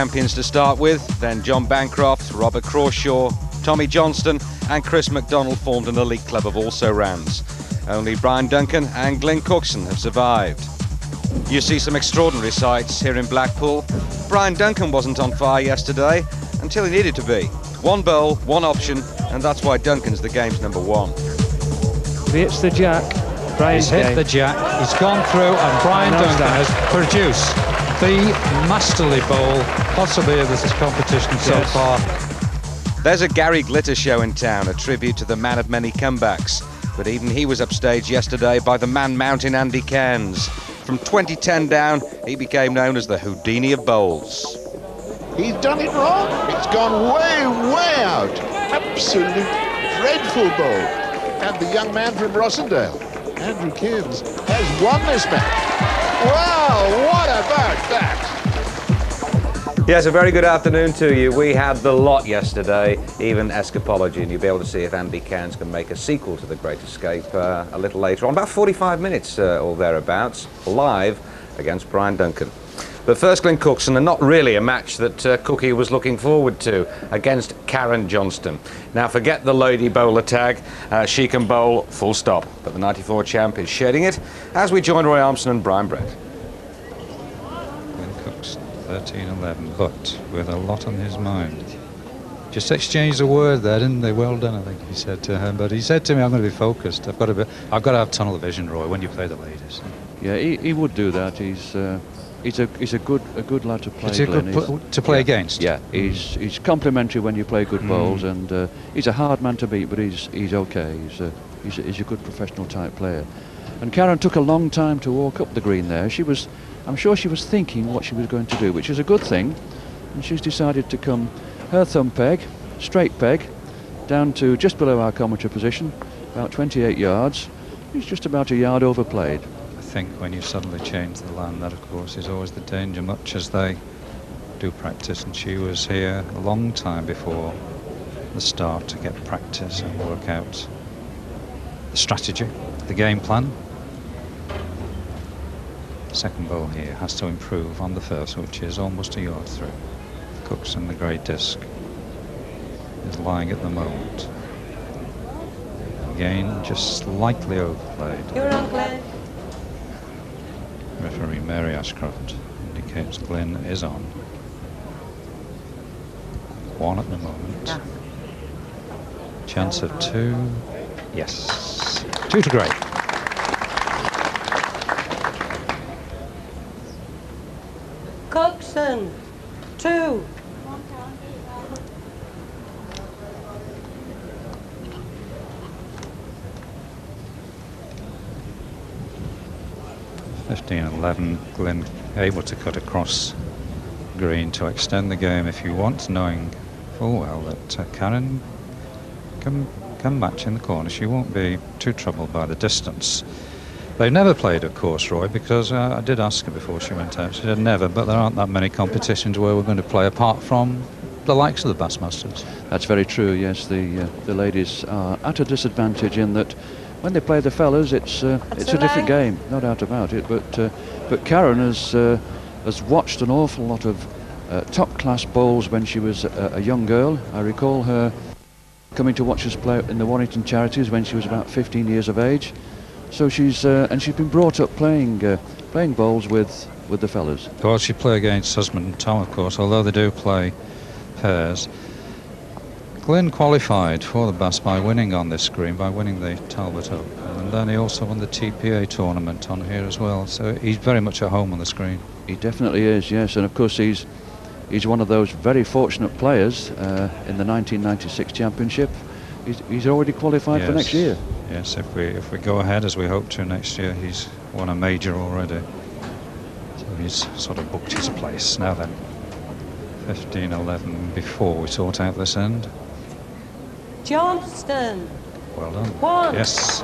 Champions to start with, then John Bancroft, Robert Crawshaw, Tommy Johnston and Chris MacDonald formed an elite club of also-rans. Only B.Duncan and G.Cookson have survived. You see some extraordinary sights here in Blackpool. B.Duncan wasn't on fire yesterday until he needed to be. One bowl, one option, and that's why Duncan's the game's number one. It's the jack. He's hit the jack, he's gone through, and B.Duncan has produced the masterly bowl possibly of this competition so far. There's a Gary Glitter show in town, a tribute to the man of many comebacks. But even he was upstaged yesterday by the man mountain A.Cairns. From 2010 down, he became known as the Houdini of bowls. He's done it wrong. It's gone way, way out. Absolute dreadful bowl. And the young man from Rossendale, Andrew Cairns, has won this match. Wow, what about that? Yes, a very good afternoon to you. We had the lot yesterday, even Escapology, and you'll be able to see if Andy Cairns can make a sequel to The Great Escape a little later on, about 45 minutes or thereabouts, live against B.Duncan. But first, G.Cookson, and not really a match that Cookie was looking forward to, against K.Johnston. Now, forget the lady bowler tag. She can bowl, full stop. But the 94 champ is shedding it as we join Roy Armstrong and Brian Brett. G.Cookson, 13-11, but with a lot on his mind. Just exchanged a word there, didn't they? Well done, I think he said to him. But he said to me, "I'm going to be focused. I've got to have tunnel vision, Roy, when you play the ladies." Yeah, he would do that. He's a good lad to play. It's a good to play against. Yeah, he's complimentary when you play good bowls, and he's a hard man to beat, but he's okay. He's a good professional type player. And Karen took a long time to walk up the green there. I'm sure she was thinking what she was going to do, which is a good thing. And she's decided to come her thumb peg, straight peg, down to just below our commentary position, about 28 yards. He's just about a yard overplayed. I think when you suddenly change the land, that of course is always the danger, much as they do practice, and she was here a long time before the start to get practice and work out the strategy, the game plan. Second bowl here has to improve on the first, which is almost a yard through. Cookson, the grey disc, is lying at the moment. Again, just slightly overplayed. You're on, Glenn. Referee Mary Ashcroft indicates Glyn is on. One at the moment. Yeah. Chance of two. Yes. 2 to grey. Cookson, 2. (15-11). Glyn able to cut across green to extend the game if you want, knowing full well that Karen can match in the corner. She won't be too troubled by the distance. They've never played, of course, Roy, because I did ask her before she went out. She said never, but there aren't that many competitions where we're going to play apart from the likes of the Bassmasters. That's very true, yes. The ladies are at a disadvantage in that when they play the fellas, it's a different game, no doubt about it. But Karen has watched an awful lot of top-class bowls when she was a young girl. I recall her coming to watch us play in the Warrington Charities when she was about 15 years of age. So she's been brought up playing bowls with the fellas. Well, she play against husband and Tom, of course, although they do play pairs. Glyn qualified for the Bass by winning on this green, by winning the Talbot Open, and then he also won the TPA tournament on here as well, so he's very much at home on the screen. He definitely is, yes, and of course he's one of those very fortunate players in the 1996 championship. He's already qualified for next year. Yes, if we go ahead as we hope to next year, he's won a major already, so he's sort of booked his place. Now then, 15-11 before we sort out this end. Johnston. Well done. 1. Yes.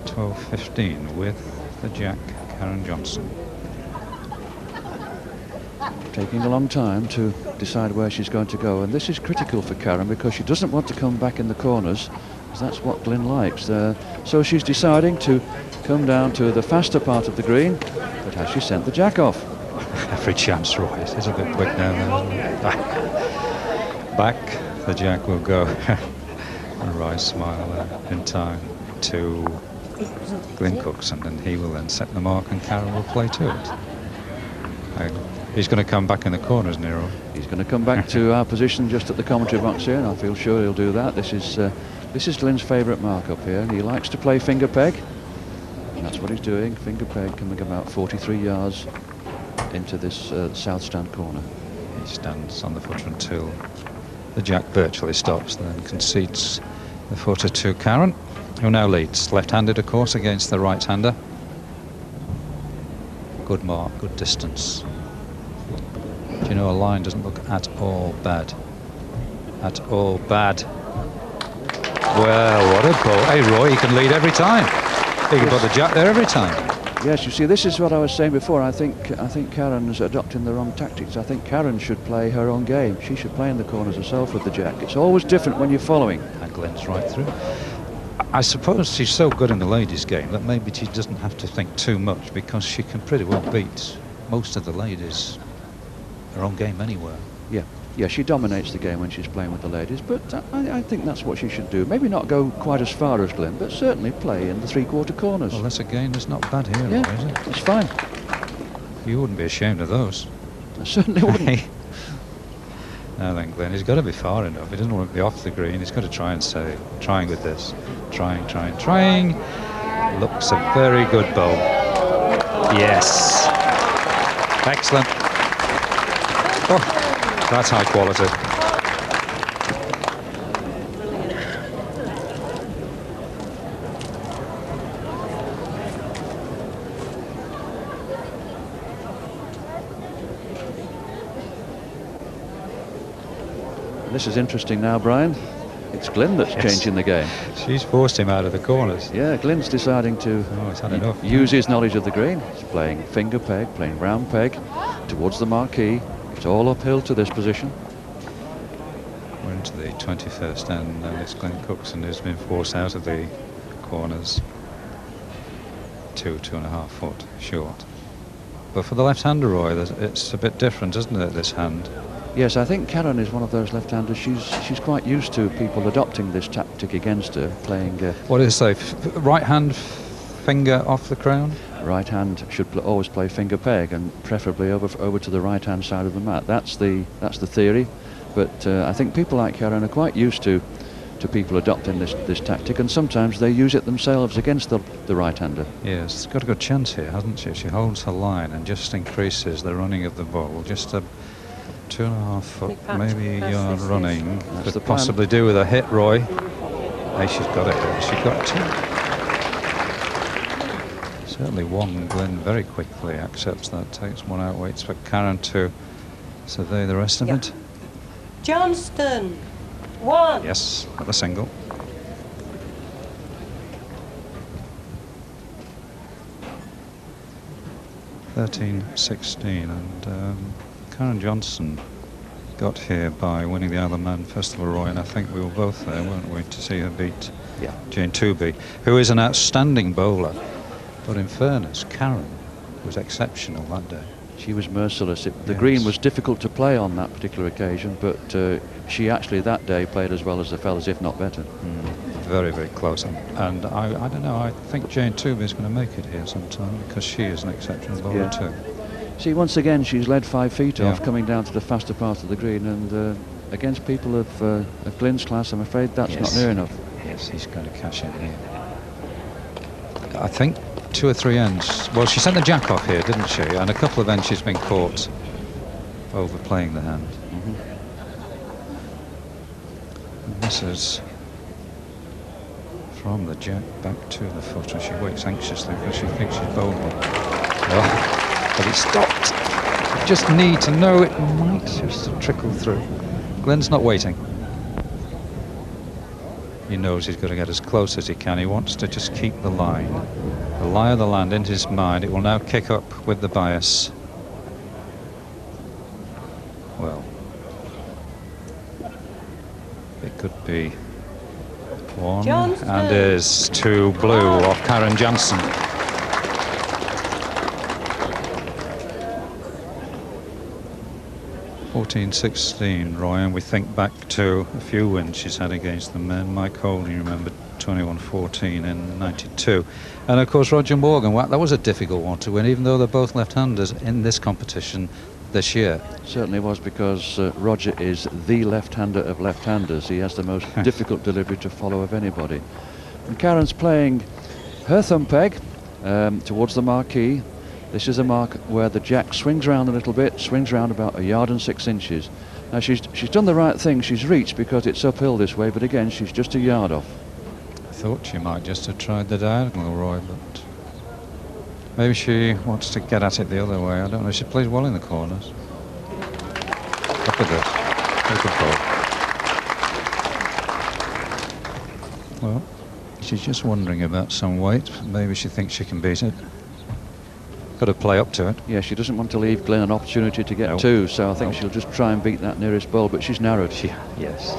(12-15) with the jack, K.Johnstone. taking a long time to decide where she's going to go, and this is critical for Karen because she doesn't want to come back in the corners, because that's what Glyn likes. So she's deciding to come down to the faster part of the green, but has she sent the jack off? Every chance, Roy. It's a bit quick down there. Back the jack will go. A wry smile in time to Glyn Cookson, and he will then set the mark and Karen will play to it. He's going to come back in the corners, Nero. He's going to come back to our position just at the commentary box here, and I feel sure he'll do that. This is Glyn's favourite mark up here, and he likes to play finger peg, and that's what he's doing. Finger peg coming about 43 yards into this south stand corner. He stands on the footer until the jack virtually stops, and then concedes the footer to Karen, who now leads. Left-handed, of course, against the right-hander. Good mark, good distance. Do you know, a line doesn't look at all bad. At all bad. Well, what a ball. Hey, Roy, he can lead every time. He can put the jack there every time. Yes, you see, this is what I was saying before. I think Karen's adopting the wrong tactics. I think Karen should play her own game. She should play in the corners herself with the jack. It's always different when you're following. And Glyn's right through. I suppose she's so good in the ladies' game that maybe she doesn't have to think too much, because she can pretty well beat most of the ladies her own game anywhere. Yeah, she dominates the game when she's playing with the ladies, but I think that's what she should do. Maybe not go quite as far as Glyn, but certainly play in the three-quarter corners. Well, this again is not bad here, yeah, is it? It's fine. You wouldn't be ashamed of those. I certainly wouldn't. Now then, Glyn, he's got to be far enough. He doesn't want to be off the green. He's got to try and say, trying with this. Trying. Looks a very good bowl. Yes. Excellent. Oh. That's high quality. This is interesting now, Brian. It's Glyn that's changing the game. She's forced him out of the corners. Yeah, Glyn's deciding to he's had enough. Use his knowledge of the green. He's playing finger peg, playing round peg towards the marquee. It's all uphill to this position. We're into the 21st end, and it's Glyn Cookson who's been forced out of the corners. 2.5 foot short. But for the left-hander, Roy, it's a bit different, isn't it, this hand? Yes, I think Karen is one of those left-handers. She's quite used to people adopting this tactic against her, playing... What does it say? Right hand finger off the crown? Right hand should always play finger peg, and preferably over to the right-hand side of the mat. That's the theory. But I think people like Karen are quite used to people adopting this tactic, and sometimes they use it themselves against the right-hander. Yes, she's got a good chance here, hasn't she? She holds her line and just increases the running of the ball. Just a 2.5 foot, maybe a yard running. That's could possibly do with a hit, Roy. Hey, she's got a hit. She got two. Certainly one. Glyn very quickly accepts that, takes one out, waits for Karen to survey the rest of it. Johnston, 1. Yes, at the single. (13-16), and Karen Johnson got here by winning the Isle of Man Festival, Roy, and I think we were both there, weren't we, to see her beat Jane Tooby, who is an outstanding bowler. But in fairness, Karen was exceptional that day. She was merciless. The green was difficult to play on that particular occasion, but she actually that day played as well as the fellas, if not better. Very, very close. And I don't know, I think Jane Tooby is going to make it here sometime, because she is an exceptional bowler too. See, once again, she's led 5 feet off, coming down to the faster part of the green, and against people of Glyn's class, I'm afraid that's not near enough. Yes, he's going to cash in here. I think 2 or 3 ends. Well, she sent the jack off here, didn't she? And a couple of ends she's been caught overplaying the hand. And this is from the jack back to the footer. She waits anxiously because she thinks she's bowling. Oh, but it stopped. You just need to know it might just trickle through. Glyn's not waiting. He knows he's got to get as close as he can. He wants to just keep the line. The lie of the land in his mind. It will now kick up with the bias. could be one, Johnston. and is to blue off Karen Johnson. (14-16), Roy, and we think back to a few wins she's had against the men. Mike Holding, remember, 21-14 in '92, and of course Roger Morgan. That was a difficult one to win, even though they're both left-handers in this competition this year. Certainly was, because Roger is the left-hander of left-handers. He has the most difficult delivery to follow of anybody. And Karen's playing her thumb peg towards the marquee. This is a mark where the jack swings round a little bit, swings round about 1 yard and 6 inches. Now she's done the right thing. She's reached because it's uphill this way, but again she's just 1 yard off. I thought she might just have tried the diagonal, Roy, but maybe she wants to get at it the other way. I don't know. She plays well in the corners. Look at this. Look at ball. Well, she's just wondering about some weight. Maybe she thinks she can beat it. Got to play up to it. Yeah, she doesn't want to leave Glenn an opportunity to get two, so I think she'll just try and beat that nearest ball, but she's narrowed. Yes.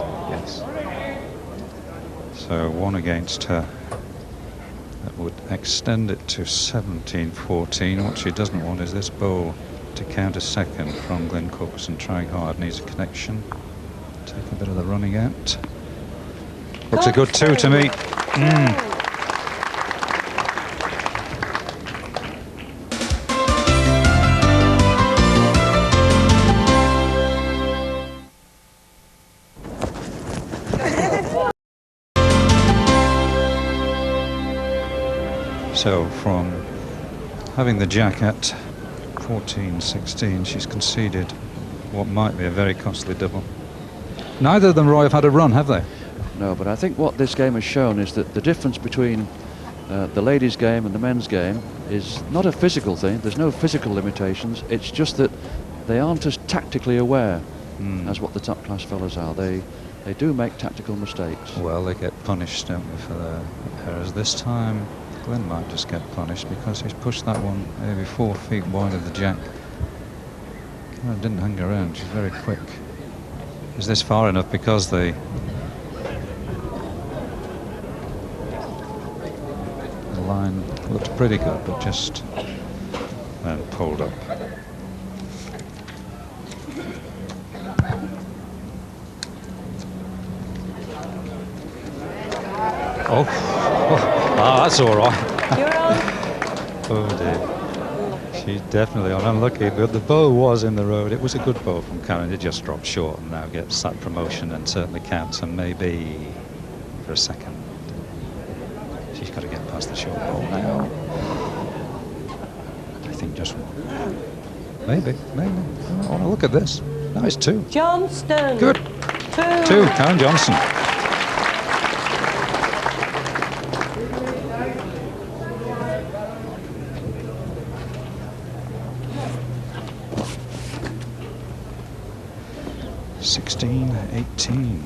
So one against her. That would extend it to 17-14. What she doesn't want is this bowl to count a second from Glenn Cookson. Trying hard, needs a connection. Take a bit of the running out. Looks a good two to me. So from having the jack at 14-16, she's conceded what might be a very costly double. Neither of them, Roy, have had a run, have they? No, but I think what this game has shown is that the difference between the ladies' game and the men's game is not a physical thing. There's no physical limitations. It's just that they aren't as tactically aware as what the top-class fellas are. They do make tactical mistakes. Well, they get punished, don't they, for their errors. This time Glenn might just get punished because he's pushed that one maybe 4 feet wide of the jack. Well, didn't hang around. She's very quick. Is this far enough? Because the line looked pretty good, but just then pulled up. That's all right. You're on. Oh dear. She's definitely on. Unlucky, but the bow was in the road. It was a good bow from Karen. It just dropped short and now gets that promotion and certainly counts, and maybe for a second. She's got to get past the short ball now. I think just one. Maybe. I want to look at this. Nice two. Johnston. Good. Two. Karen Johnson.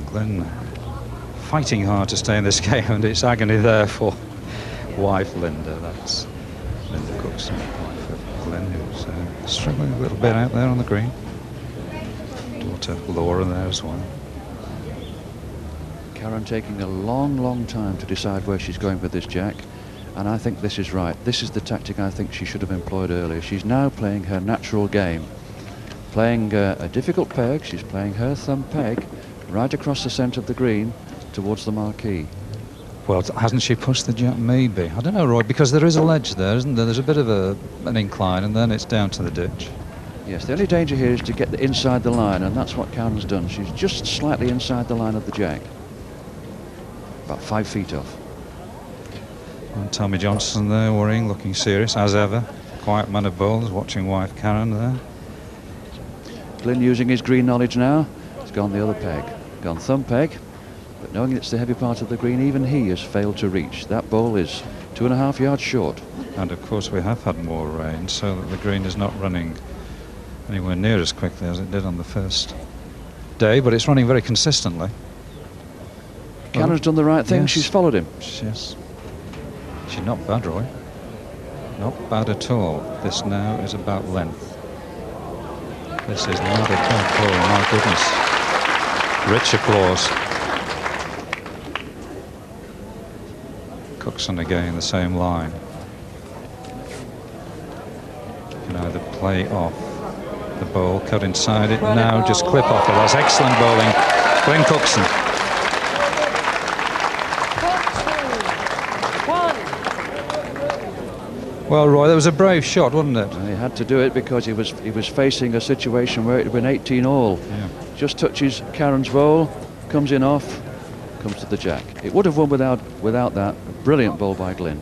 Glenn fighting hard to stay in this game, and it's agony there for wife Linda. That's Linda Cookson, wife of Glenn, who's struggling a little bit out there on the green. Daughter Laura there as well. Karen taking a long time to decide where she's going with this jack, and I think this is right. This is the tactic I think she should have employed earlier. She's now playing her natural game. Playing a difficult peg. She's playing her thumb peg right across the centre of the green towards the marquee. Well, hasn't she pushed the jack? Maybe. I don't know, Roy, because there is a ledge there, isn't there? There's a bit of an incline, and then it's down to the ditch. Yes, the only danger here is to get inside the line, and that's what Karen's done. She's just slightly inside the line of the jack. About 5 feet off. And Tommy Johnson there, worrying, looking serious, as ever. Quiet man of bowls, watching wife Karen there. Glynn using his green knowledge now. He's gone the other peg. Gone thumb peg. But knowing it's the heavy part of the green, even he has failed to reach. That ball is 2.5 yards short. And of course we have had more rain, so that the green is not running anywhere near as quickly as it did on the first day, but it's running very consistently. Karen's done the right thing. Yes. She's followed him. Yes. She's not bad, Roy. Not bad at all. This now is about length. This is not a bad ball, my goodness. Rich applause. Cookson again, the same line. You can either play off the ball, cut inside it, now just clip off it. That's excellent bowling. Glenn Cookson. Well, Roy, that was a brave shot, wasn't it? He had to do it because he was facing a situation where it had been 18 all. Yeah. Just touches Karen's bowl, comes in off, comes to the jack. It would have won without that. Brilliant ball by Glynn.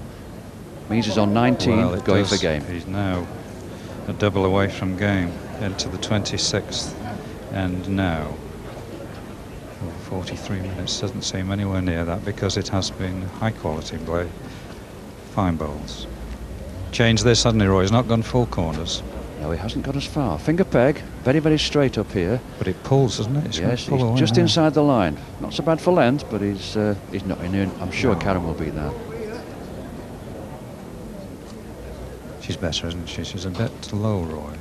Means he's on 19, well, going for game. He's now a double away from game, into the 26th, and now 43 minutes doesn't seem anywhere near that because it has been high quality play, fine bowls. Change this suddenly, Roy. He's not gone full corners. No, he hasn't got as far. Finger peg, very, very straight up here. But it pulls, doesn't it? It's yes, pull he's away just now. inside the line. Not so bad for length, but he's not in. I'm sure Karen will beat that. She's better, isn't she? She's a bit low, Roy.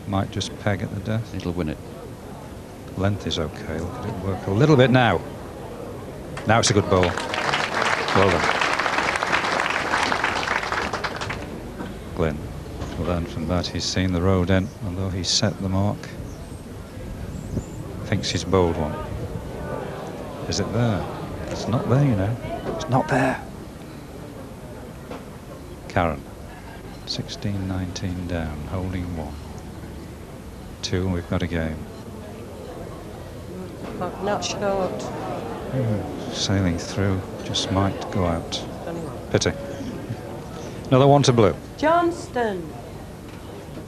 Might just peg at the death. It'll win it. Length is okay. Look at it work a little bit now. Now it's a good bowl. Well done. Glenn learned from that. He's seen the road end, although he's set the mark. Thinks he's bowled one. Is it there? It's not there, you know. It's not there. Karen, 16-19 down, holding 1. 2, and we've got a game. Not short. Sailing through, just might go out. Pity. Another one to blue. Johnston.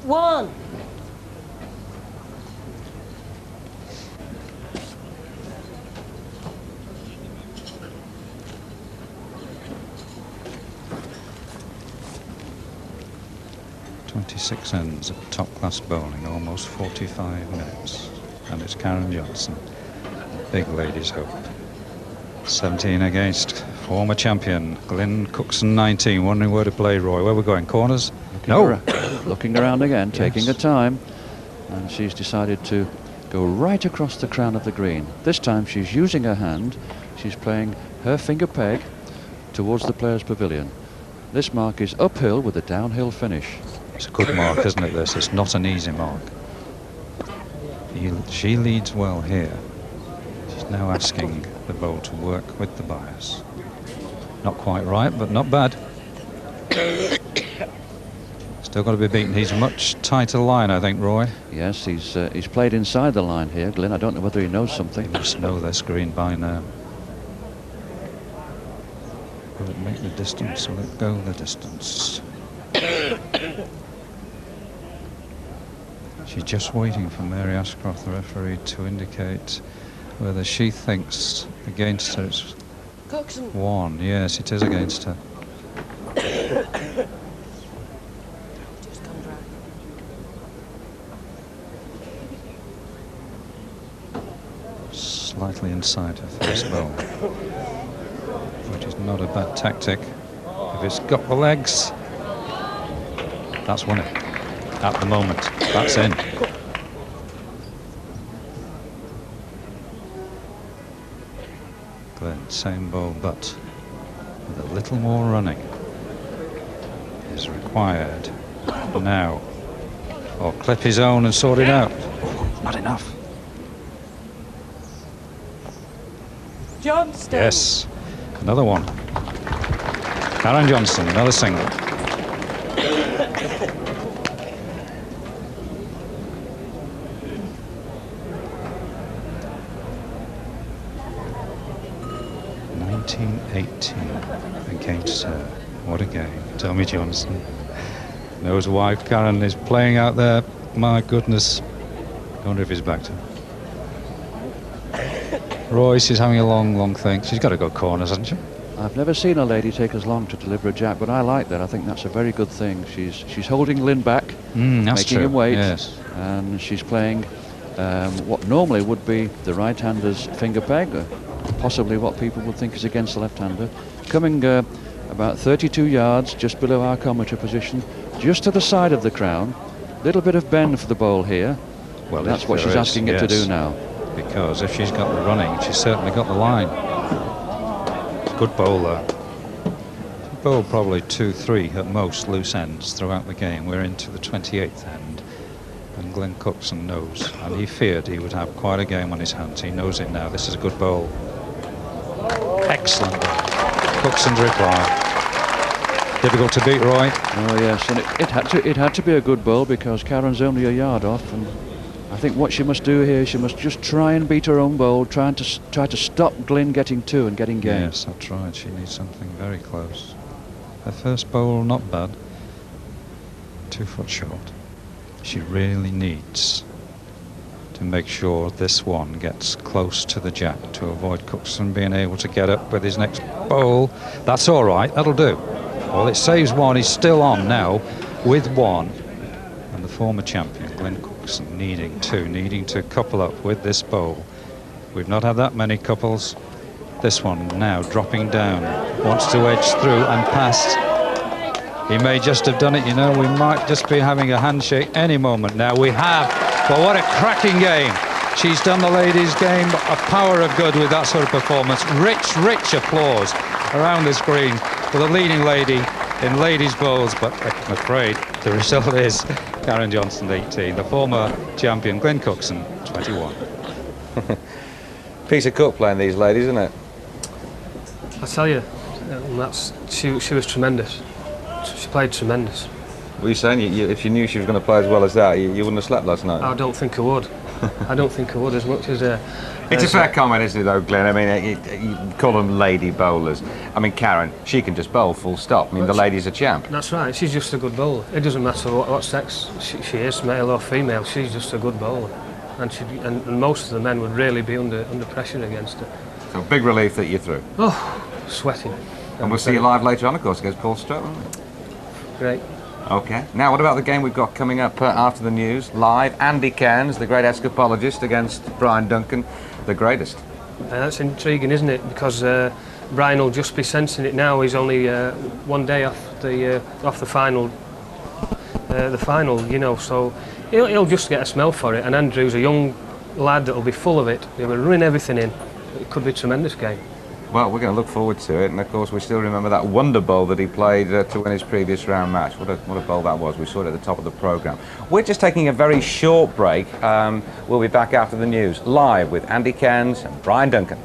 1. .26 ends of top-class bowling, almost 45 minutes. And it's Karen Johnson, big ladies' hope. 17 against former champion Glenn Cookson, 19. Wondering where to play, Roy. Where we're going? Corners? Looking around again, taking her time. And she's decided to go right across the crown of the green. This time she's using her hand. She's playing her finger peg towards the players' pavilion. This mark is uphill with a downhill finish. It's a good mark, isn't it, this? It's not an easy mark. She leads well here. She's now asking the bowl to work with the bias. Not quite right, but not bad. Still got to be beaten. He's a much tighter line, I think, Roy. Yes, he's played inside the line here, Glenn. I don't know whether he knows something. He must know their screen by now. Will it make the distance? Will it go the distance? She's just waiting for Mary Ashcroft, the referee, to indicate whether she thinks against her. It's Cookson. 1. Yes, it is against her. Just come dry. Slightly inside her first bowl, which is not a bad tactic. If it's got the legs, that's won it. At the moment, that's in. Glenn, same bowl, but with a little more running is required now. Or clip his own and sort it out. Not enough. Johnston. Yes, another one. Karen Johnson, another single. Against her. What a game. Tommy Johnson knows why Karen is playing out there. My goodness. I wonder if he's back to her. Royce is having a long thing. She's got to go corners, hasn't she? I've never seen a lady take as long to deliver a jack, but I like that. I think that's a very good thing. She's holding Lynn back, making him wait, yes. And she's playing what normally would be the right-hander's finger peg, possibly what people would think is against the left-hander. Coming about 32 yards just below our commentary position, just to the side of the crown. Little bit of bend for the bowl here. Well, that's what she's asking it to do now. Because if she's got the running, she's certainly got the line. Good bowl there. bowled probably 2-3 at most loose ends throughout the game. We're into the 28th end, and Glenn Cookson knows, and he feared he would have quite a game on his hands. He knows it now. This is a good bowl. Excellent bowl. Cookson's reply. Difficult to beat, Roy. Oh yes, and it had to be a good bowl because Karen's only a yard off, and I think what she must do here, she must just try and beat her own bowl, try to stop Glyn getting two and getting game. Yes, that's right. She needs something very close. Her first bowl, not bad. 2 foot short. She really needs to make sure this one gets close to the jack to avoid Cookson being able to get up with his next bowl. That's all right. That'll do. Well, it saves one. He's still on now with one. And the former champion, Glenn Cookson, needing to couple up with this bowl. We've not had that many couples. This one now dropping down, wants to edge through and past. He may just have done it, you know. We might just be having a handshake any moment now. We have, but what a cracking game. She's done the ladies' game a power of good with that sort of performance. Rich applause around this green for the leading lady in ladies' bowls, but I'm afraid the result is Karen Johnston 18, the former champion Glenn Cookson 21. Piece of cook playing these ladies, isn't it? I tell you, she was tremendous. She played tremendous. Were you saying if you knew she was going to play as well as that, you wouldn't have slept last night? I don't think I would. I don't think I would as much as... It's a fair comment, isn't it, though, Glenn? I mean, you call them lady bowlers. I mean, Karen, she can just bowl full stop. I mean, the lady's a champ. That's right. She's just a good bowler. It doesn't matter what sex she is, male or female. She's just a good bowler. And most of the men would really be under pressure against her. So big relief that you're through. Oh, sweating. And we'll see you live later on, of course, against P.Strutt, won't we? Great. OK. Now, what about the game we've got coming up after the news? Live, A. Cairns, the great escapologist, against B.Duncan, the greatest. That's intriguing, isn't it? Because Brian will just be sensing it now. He's only 1 day off the final. You know, so he'll just get a smell for it. And Andrew's a young lad that'll be full of it. He'll ruin everything in. It could be a tremendous game. Well, we're going to look forward to it, and of course we still remember that wonder bowl that he played to win his previous round match. What a bowl that was. We saw it at the top of the programme. We're just taking a very short break. We'll be back after the news, live with A. Cairns and B.Duncan.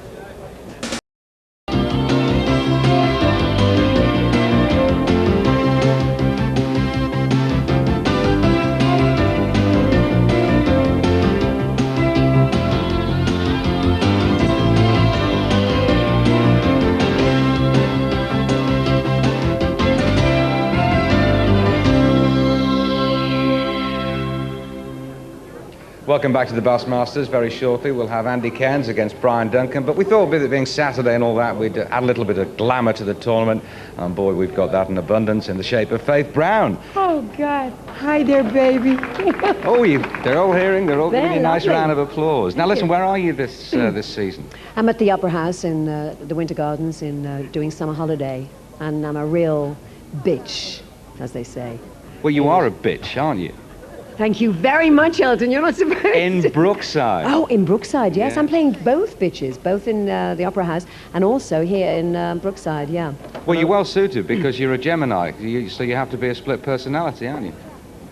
Welcome back to the Bassmasters. Very shortly we'll have A. Cairns against B.Duncan, but we thought with it being Saturday and all that, we'd add a little bit of glamour to the tournament, and boy, we've got that in abundance in the shape of Faith Brown. Oh God, hi there, baby. Oh, they're all hearing, they're all giving you a nice lovely. round of applause. Now listen, where are you this season? I'm at the Opera House in the Winter Gardens doing summer holiday, and I'm a real bitch, as they say. Well, you are a bitch, aren't you? Thank you very much, Elton. You're not supposed In to. Brookside. Oh, in Brookside, yes. Yes. I'm playing both bitches, both in the Opera House and also here in Brookside, yeah. Well, you're well suited because you're a Gemini, so you have to be a split personality, aren't you?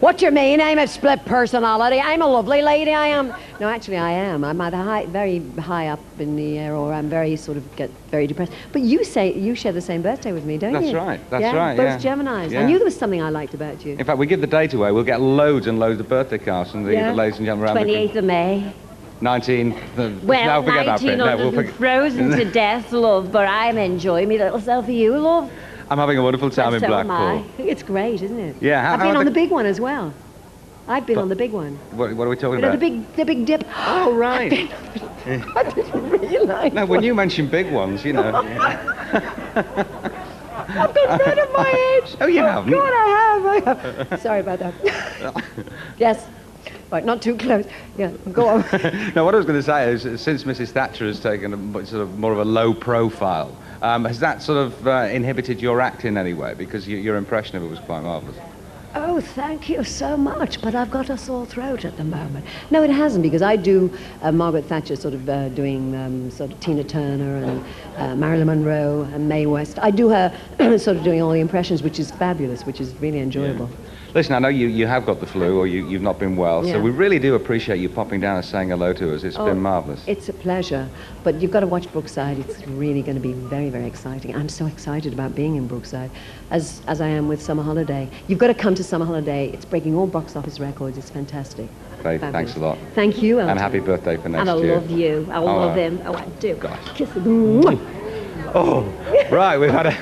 What do you mean? I'm a split personality. I'm a lovely lady, I am. No, actually, I am. I'm either very high up in the air, or I'm get very depressed. But you say you share the same birthday with me, don't you? That's right. That's yeah? right. Both yeah. Geminis. Yeah. I knew there was something I liked about you. In fact, we give the date away. We'll get loads and loads of birthday cards from the ladies and gentlemen around 28th of May. 19. Well, no, forget that bit. No, we'll forget. Frozen to death, love, but I'm enjoying me little self of you, love. I'm having a wonderful time in So am Blackpool. It's great, isn't it? Yeah. I've been on the big one as well. I've been on the big one. What are we talking You know, about? the big dip. Oh, right. I didn't realise. No, when you mention big ones, you know. I've been rid of my age. Oh, you haven't? God, I have. Sorry about that. Yes. Right, not too close. Yeah, go on. No, what I was going to say is, since Mrs. Thatcher has taken a sort of more of a low profile, has that sort of inhibited your act in any way? Because your impression of it was quite marvellous. Oh, Oh, thank you so much, but I've got a sore throat at the moment. No, it hasn't, because I do Margaret Thatcher sort of doing sort of Tina Turner and Marilyn Monroe and Mae West. I do her sort of doing all the impressions, which is fabulous, which is really enjoyable. Yeah. Listen, I know you have got the flu, or you've not been well, so we really do appreciate you popping down and saying hello to us. It's been marvellous. It's a pleasure, but you've got to watch Brookside. It's really going to be very, very exciting. I'm so excited about being in Brookside, as I am with Summer Holiday. You've got to come to Summer Holiday. It's breaking all box office records. It's fantastic. Faith, thanks a lot. Thank you, Elton. And happy birthday for next year. And I love you. I love him. Oh, I do. Gosh. Kiss him. Oh, right, we've had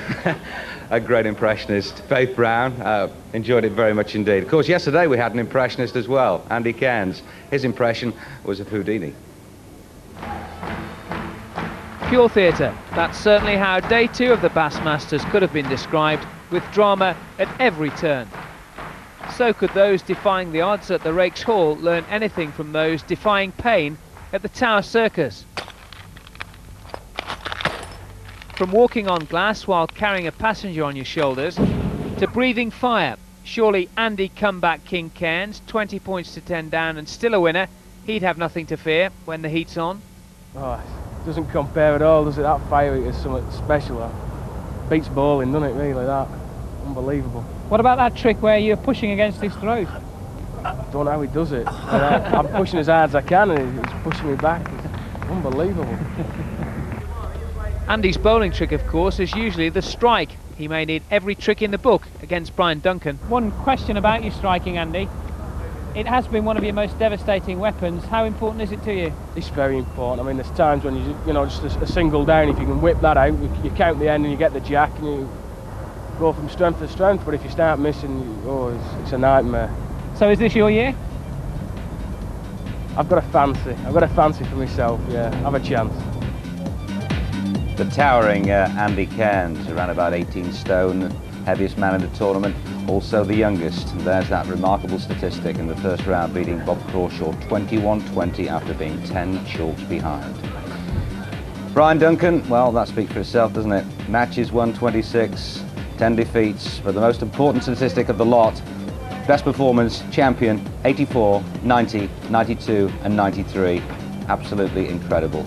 a great impressionist, Faith Brown. Enjoyed it very much indeed. Of course, yesterday we had an impressionist as well, Andy Cairns. His impression was of Houdini. Pure theatre. That's certainly how day 2 of the Bassmasters could have been described, with drama at every turn. So could those defying the odds at the Rakes Hall learn anything from those defying pain at the Tower Circus? From walking on glass while carrying a passenger on your shoulders, to breathing fire. Surely Andy Comeback King Cairns, 20 points to 10 down and still a winner. He'd have nothing to fear when the heat's on. Oh, it doesn't compare at all, does it? That fire is something special. That beats bowling, doesn't it, really, that? Unbelievable. What about that trick where you're pushing against his throat? I don't know how he does it. I'm pushing as hard as I can and he's pushing me back. It's unbelievable. Andy's bowling trick, of course, is usually the strike. He may need every trick in the book against B.Duncan. One question about your striking, Andy. It has been one of your most devastating weapons. How important is it to you? It's very important. I mean, there's times when you know, just a single down, if you can whip that out, you count the end and you get the jack and you go from strength to strength. But if you start missing, it's a nightmare. So is this your year? I've got a fancy for myself, yeah. Have a chance. The towering Andy Cairns, around about 18 stone, heaviest man in the tournament, also the youngest. And there's that remarkable statistic in the first round, beating Bob Crawshaw 21-20 after being 10 chalks behind. B.Duncan, well, that speaks for itself, doesn't it? Matches won 26, 10 defeats, but the most important statistic of the lot, best performance, champion, 84, 90, 92 and 93. Absolutely incredible.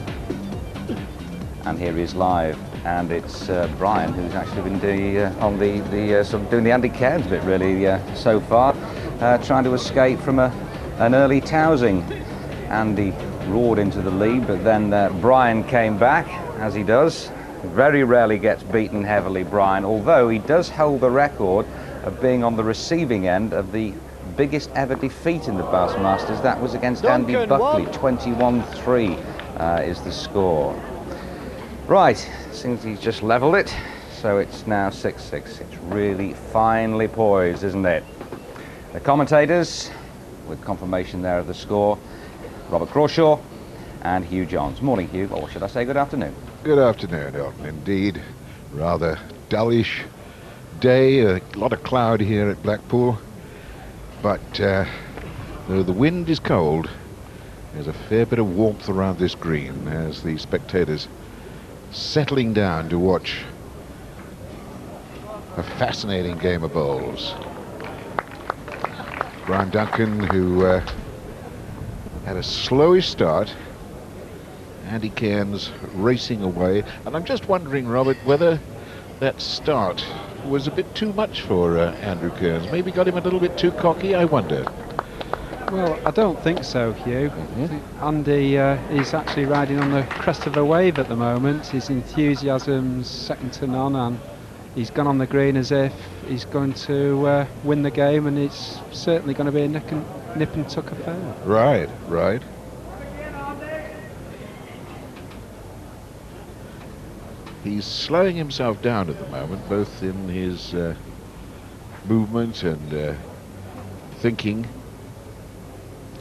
And here he is live, and it's Brian who's actually been sort of doing the Andy Cairns bit really so far, trying to escape from an early tousing. Andy roared into the lead, but then Brian came back, as he does. Very rarely gets beaten heavily, Brian, although he does hold the record of being on the receiving end of the biggest ever defeat in the Bassmasters. That was against Andy Buckley, 21-3 is the score. Right, seems he's just levelled it, so it's now 6-6. It's really finely poised, isn't it? The commentators, with confirmation there of the score, Robert Crawshaw and Hugh Johns. Morning, Hugh, or should I say good afternoon? Good afternoon, Elton. Indeed, rather dullish day, a lot of cloud here at Blackpool, but though the wind is cold, there's a fair bit of warmth around this green as the spectators settling down to watch a fascinating game of bowls. B.Duncan, who had a slowish start, Andy Cairns racing away, and I'm just wondering, Robert, whether that start was a bit too much for Andrew Cairns. Maybe got him a little bit too cocky, I wonder. Well, I don't think so, Hugh. Andy is actually riding on the crest of a wave at the moment. His enthusiasm's second to none, and he's gone on the green as if he's going to win the game, and it's certainly going to be a nip and tuck affair. Right, right. He's slowing himself down at the moment, both in his movement and thinking.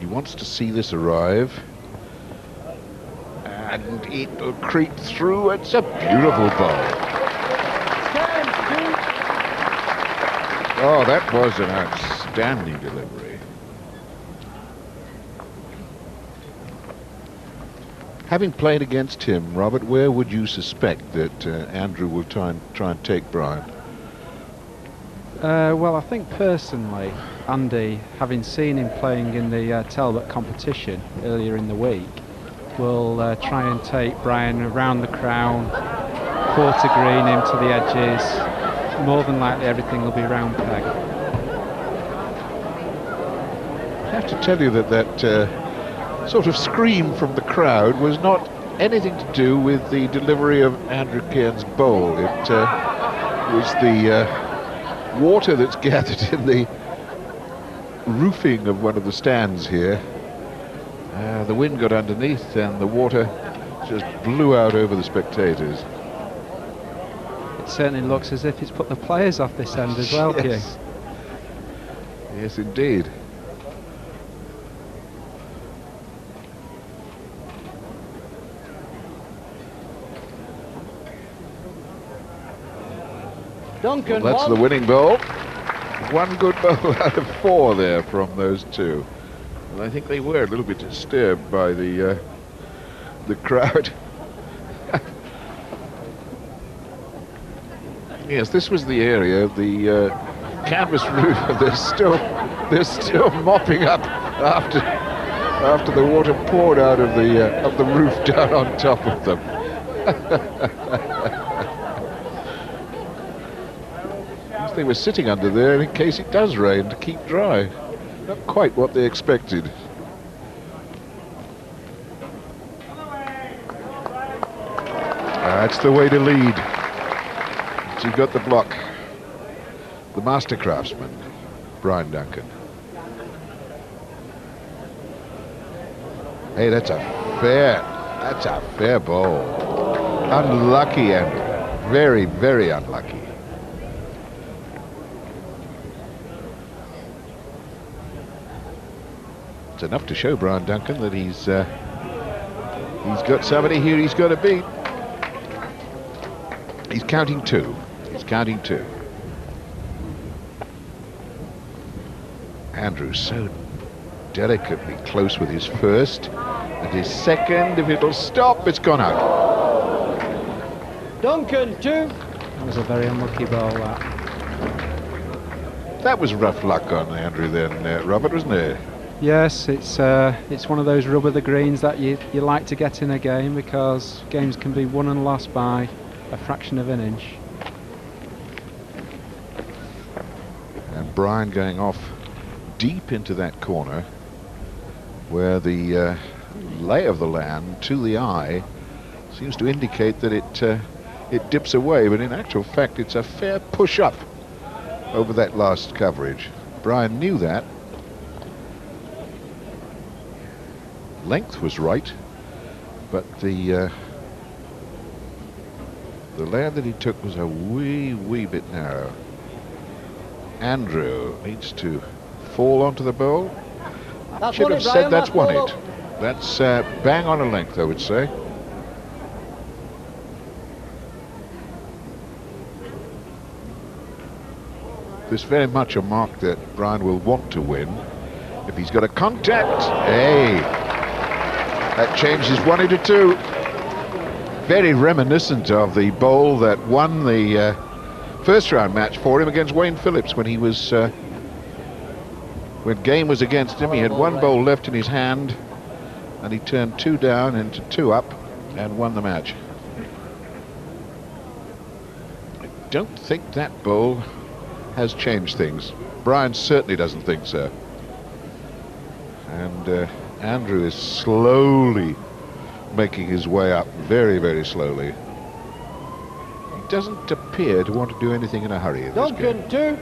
He wants to see this arrive, and it'll creep through. It's a beautiful ball. Oh, that was an outstanding delivery. Having played against him, Robert, where would you suspect that Andrew will try and take Brian? Well, I think personally Andy, having seen him playing in the Talbot competition earlier in the week, will try and take Brian around the crown, quarter green him to the edges. More than likely everything will be round peg. I have to tell you that that sort of scream from the crowd was not anything to do with the delivery of Andrew Cairns' bowl. It was the water that's gathered in the roofing of one of the stands here. The wind got underneath and the water just blew out over the spectators. It certainly looks as if it's put the players off this end as well, Hugh. Yes, indeed. Duncan, well, that's the winning bowl. One good bowl out of 4 there from those two. And I think they were a little bit disturbed by the crowd. Yes, this was the area of the canvas roof. They're still mopping up after the water poured out of the roof down on top of them. They were sitting under there in case it does rain to keep dry. Not quite what they expected. That's the way to lead. So you've got the block. The master craftsman, Brian Duncan. Hey, that's a fair ball. Unlucky, Andrew. Very, very unlucky. It's enough to show Brian Duncan that he's got somebody here he's got to beat. He's counting 2. He's counting 2. Andrew's so delicately close with his first, and his second, if it'll stop, it's gone out. Duncan, 2. That was a very unlucky ball, that. That was rough luck on Andrew then, Robert, wasn't it? Yes, it's one of those rubber the greens that you like to get in a game, because games can be won and lost by a fraction of an inch. And Brian going off deep into that corner where the lay of the land to the eye seems to indicate that it dips away, but in actual fact it's a fair push up over that last coverage. Brian knew that. Length was right, but the land that he took was a wee bit narrow. Andrew needs to fall onto the bowl. Should have said that's 1-8. That's bang on a length, I would say. This very much a mark that Brian will want to win. If he's got a contact, hey, that changes 1 into 2. Very reminiscent of the bowl that won the first round match for him against Wayne Phillips when he was when game was against him. He had 1 bowl left in his hand and he turned 2 down into 2 up and won the match. I don't think that bowl has changed things. Brian certainly doesn't think so. And Andrew is slowly making his way up, very, very slowly. He doesn't appear to want to do anything in a hurry in this game. Duncan, 2.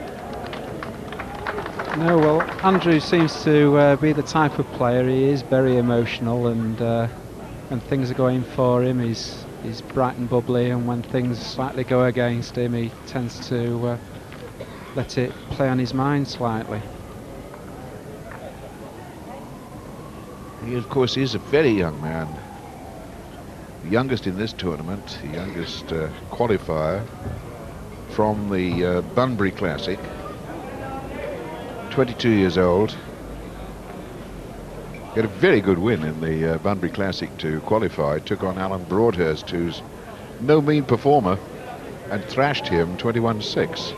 No, well, Andrew seems to be the type of player. He is very emotional, and when things are going for him, he's bright and bubbly, and when things slightly go against him, he tends to let it play on his mind slightly. He, of course, is a very young man. The youngest in this tournament, the youngest qualifier from the Bunbury Classic. 22 years old. He had a very good win in the Bunbury Classic to qualify. Took on Alan Broadhurst, who's no mean performer, and thrashed him 21-6.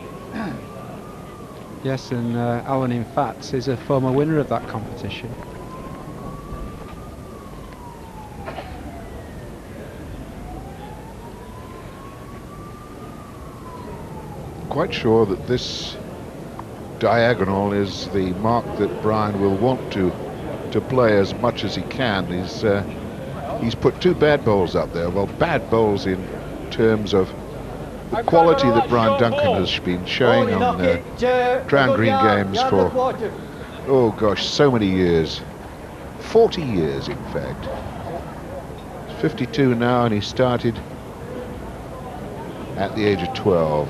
Yes, and Alan, in fact, is a former winner of that competition. Quite sure that this diagonal is the mark that Brian will want to play as much as he can. He's put 2 bad bowls up there. Well, bad bowls in terms of the quality that Brian Duncan has been showing on Crown Green games for, oh gosh, so many years. 40 years, in fact. He's 52 now, and he started at the age of 12.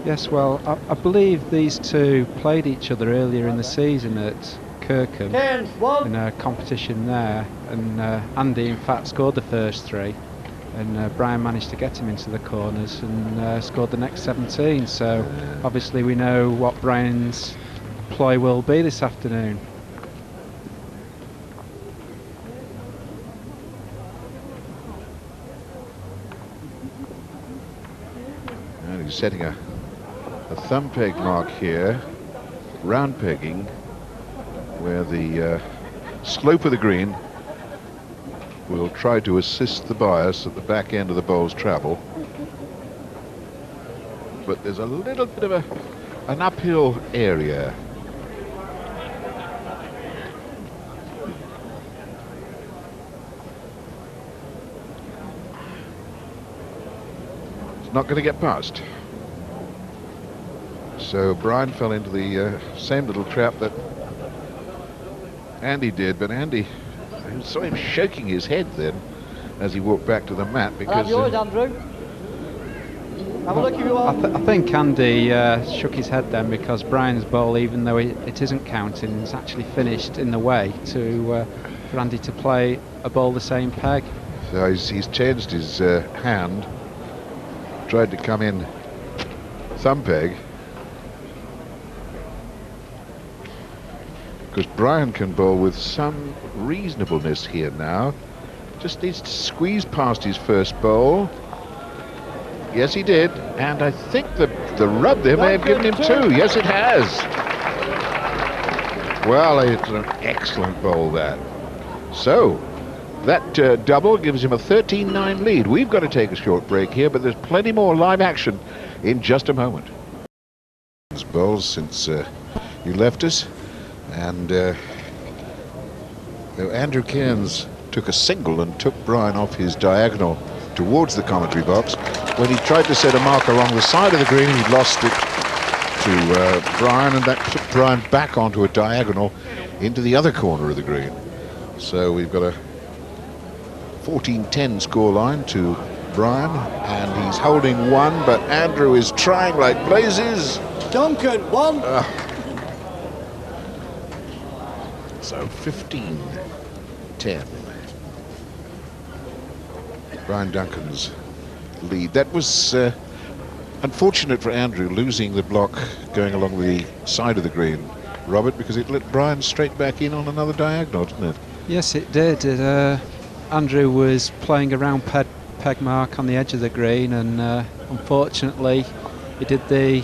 Yes, well, I believe these two played each other earlier in the season at Kirkham in a competition there, and Andy in fact scored the first 3, and Brian managed to get him into the corners and scored the next 17, so obviously we know what Brian's ploy will be this afternoon. And he's setting a thumb peg mark here, round pegging, where the slope of the green will try to assist the bias at the back end of the bowl's travel. But there's a little bit of an uphill area. It's not going to get past. So Brian fell into the same little trap that Andy did, but Andy, I saw him shaking his head then as he walked back to the mat because... yours, Andrew. Have a look if you want. I think Andy shook his head then because Brian's bowl, even though it isn't counting, is actually finished in the way to for Andy to play a bowl the same peg. So he's changed his hand, tried to come in thumb peg. Because Brian can bowl with some reasonableness here now. Just needs to squeeze past his first bowl. Yes, he did. And I think the rub there may have given him 2. Yes, it has. Well, it's an excellent bowl, that. So, that double gives him a 13-9 lead. We've got to take a short break here, but there's plenty more live action in just a moment. Bowls since you left us. And Andrew Cairns took a single and took Brian off his diagonal towards the commentary box. When he tried to set a mark along the side of the green, he lost it to Brian, and that put Brian back onto a diagonal into the other corner of the green. So we've got a 14-10 scoreline to Brian, and he's holding 1, but Andrew is trying like blazes. Duncan, 1. So 15-10. Brian Duncan's lead. That was unfortunate for Andrew, losing the block going along the side of the green, Robert, because it let Brian straight back in on another diagonal, didn't it? Yes, it did. Andrew was playing a round peg mark on the edge of the green, and unfortunately he did the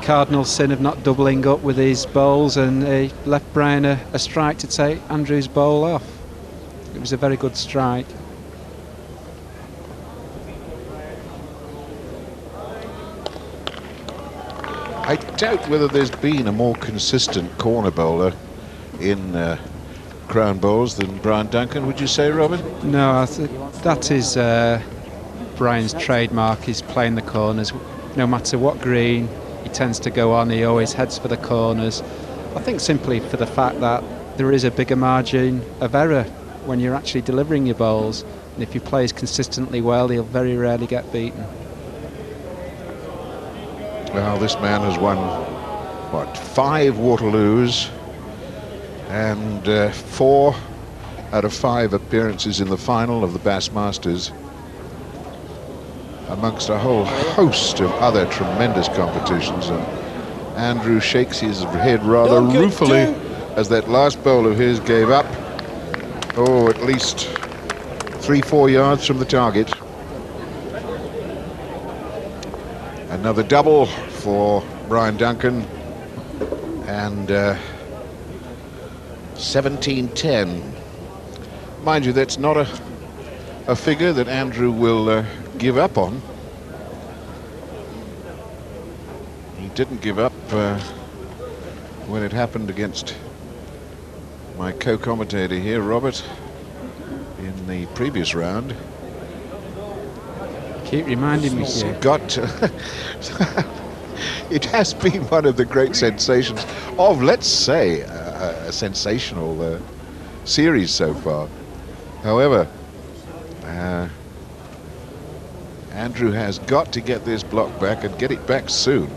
cardinal sin of not doubling up with his bowls, and he left Brian a strike to take Andrew's bowl off. It was a very good strike. I doubt whether there's been a more consistent corner bowler in Crown Bowls than Brian Duncan, would you say, Robin? No, that is Brian's trademark, is playing the corners. No matter what green he tends to go on, he always heads for the corners. I think simply for the fact that there is a bigger margin of error when you're actually delivering your bowls, and if he plays consistently well, he'll very rarely get beaten. Well, this man has won, what, 5 Waterloos and 4 out of 5 appearances in the final of the Bass Masters, amongst a whole host of other tremendous competitions. And Andrew shakes his head rather ruefully as that last bowl of his gave up, oh, at least 3-4 yards from the target. Another double for B.Duncan, and 17-10. Mind you, that's not a figure that Andrew will give up on. He didn't give up when it happened against my co-commentator here, Robert, in the previous round. Keep reminding me. He's got to it has been one of the great sensations of, let's say, a sensational series so far. However, Andrew has got to get this block back and get it back soon.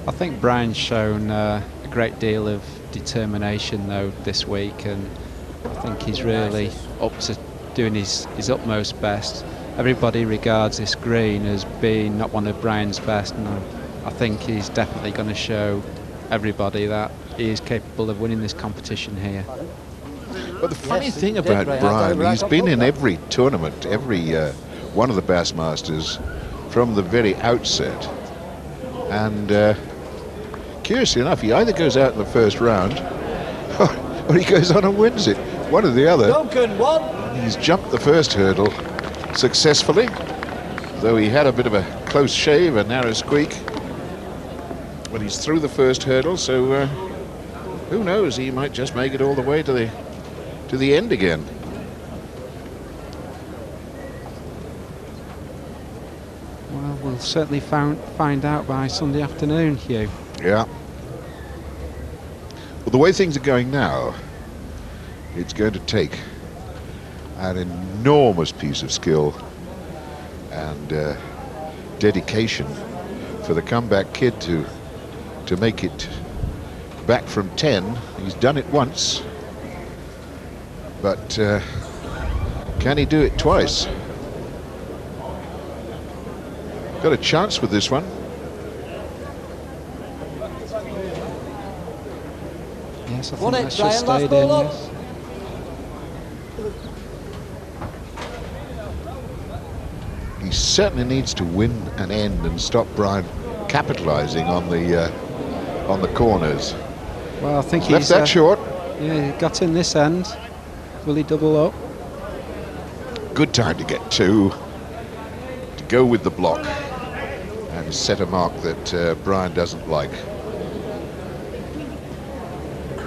I think Brian's shown a great deal of determination though this week, and I think he's really up to doing his utmost best. Everybody regards this green as being not one of Brian's best, and I think he's definitely going to show everybody that he is capable of winning this competition here. But the funny thing about Brian, he's been in every tournament, every one of the Bassmasters from the very outset, and curiously enough, he either goes out in the first round or he goes on and wins it. One or the other. Duncan won. He's jumped the first hurdle successfully, though he had a bit of a close shave, a narrow squeak when he's through the first hurdle. So who knows? He might just make it all the way to the end again. Well, we'll certainly find out by Sunday afternoon, Hugh. Yeah. Well, the way things are going now, it's going to take an enormous piece of skill and dedication for the comeback kid to make it back from 10. He's done it once, but can he do it twice? Got a chance with this one. Yes, I think that should stay in, yes. He certainly needs to win an end and stop Brian capitalising on the corners. Well, I think he's left that short. Yeah, he got in this end. Will he double up? Good time to get two, to go with the block and set a mark that Brian doesn't like.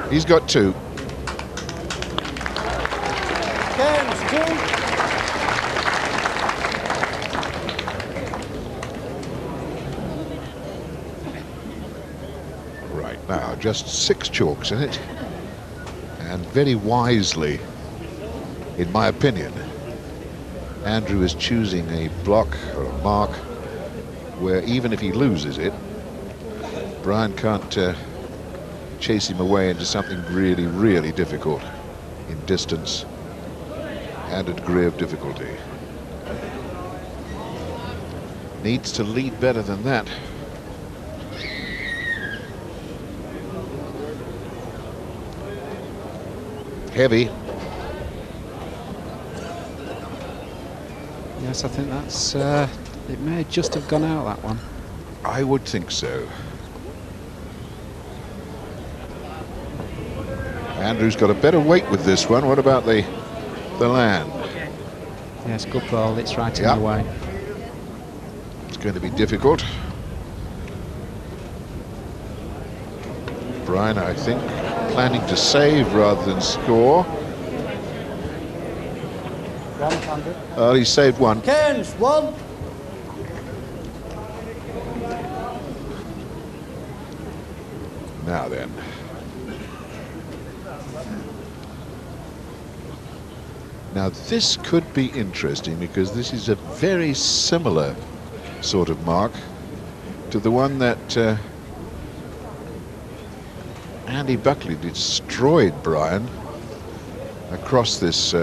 He's got two. Cairns, two. Right, now just 6 chalks in it, and very wisely, in my opinion, Andrew is choosing a block or a mark where even if he loses it, Brian can't chase him away into something really, really difficult in distance and a degree of difficulty. Needs to lead better than that. Heavy. Yes, I think that's it may just have gone out, that one. I would think so. Andrew's got a better weight with this one. What about the land? Yes, good ball. It's right in the way. It's going to be difficult. Brian, I think, planning to save rather than score. He saved one. Cairns, one. Now then. Now this could be interesting because this is a very similar sort of mark to the one that Andy Buckley destroyed Brian across this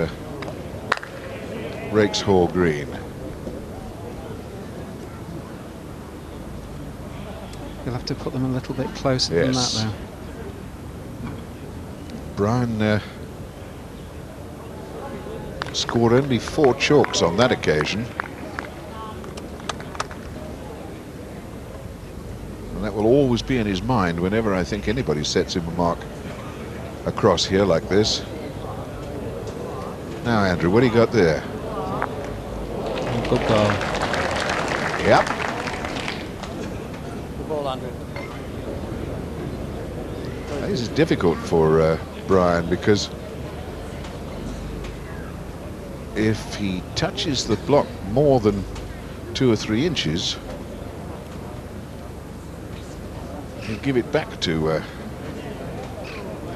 Rakes Hall green. You'll have to put them a little bit closer than that now. Brian Scored only 4 chalks on that occasion. And that will always be in his mind whenever I think anybody sets him a mark across here like this. Now, Andrew, what do you got there? Good ball. Yep. Good ball, Andrew. This is difficult for Brian, because if he touches the block more than 2 or 3 inches, he'll give it back to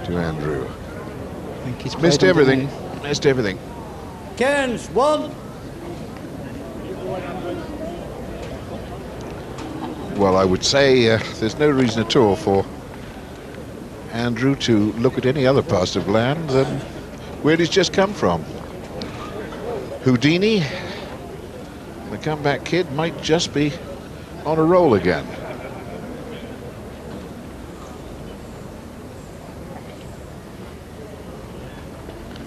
Andrew. I think he's Missed played everything. underneath. Missed everything. Cairns, 1. Well, I would say there's no reason at all for Andrew to look at any other parts of land than where he's just come from. Houdini, the comeback kid, might just be on a roll again.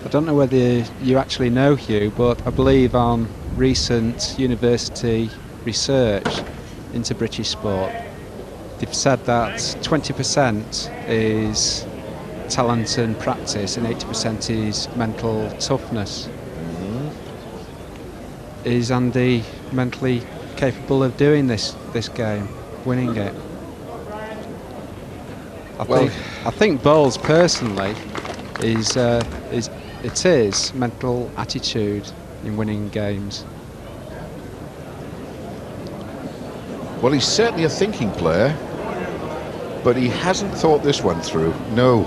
I don't know whether you actually know, Hugh, but I believe on recent university research into British sport, they've said that 20% is talent and practice and 80% is mental toughness. Is Andy mentally capable of doing this game, winning it? I think Bowles personally is mental attitude in winning games. Well, he's certainly a thinking player, but he hasn't thought this one through. No,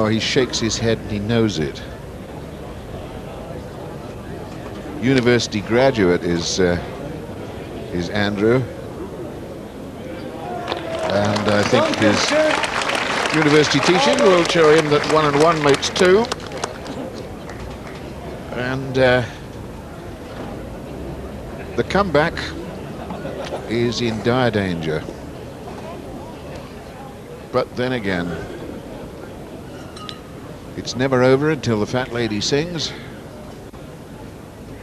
he shakes his head and he knows it. University graduate is Andrew, and I think his university teaching will show him that 1 and 1 makes 2, and the comeback is in dire danger. But then again, it's never over until the fat lady sings.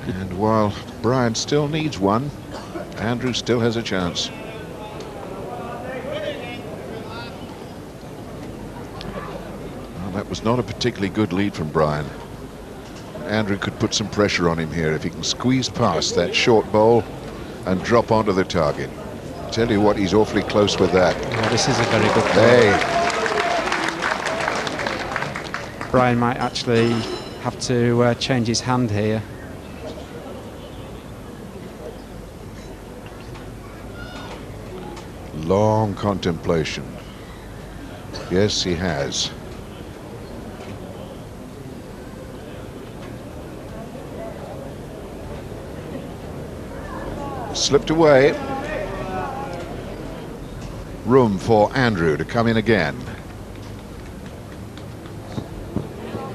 And while Brian still needs 1, Andrew still has a chance. Well, that was not a particularly good lead from Brian. Andrew could put some pressure on him here if he can squeeze past that short bowl and drop onto the target. Tell you what, he's awfully close with that. Yeah, this is a very good ball. Brian might actually have to change his hand here. Long contemplation. Yes, he has. Slipped away. Room for Andrew to come in again.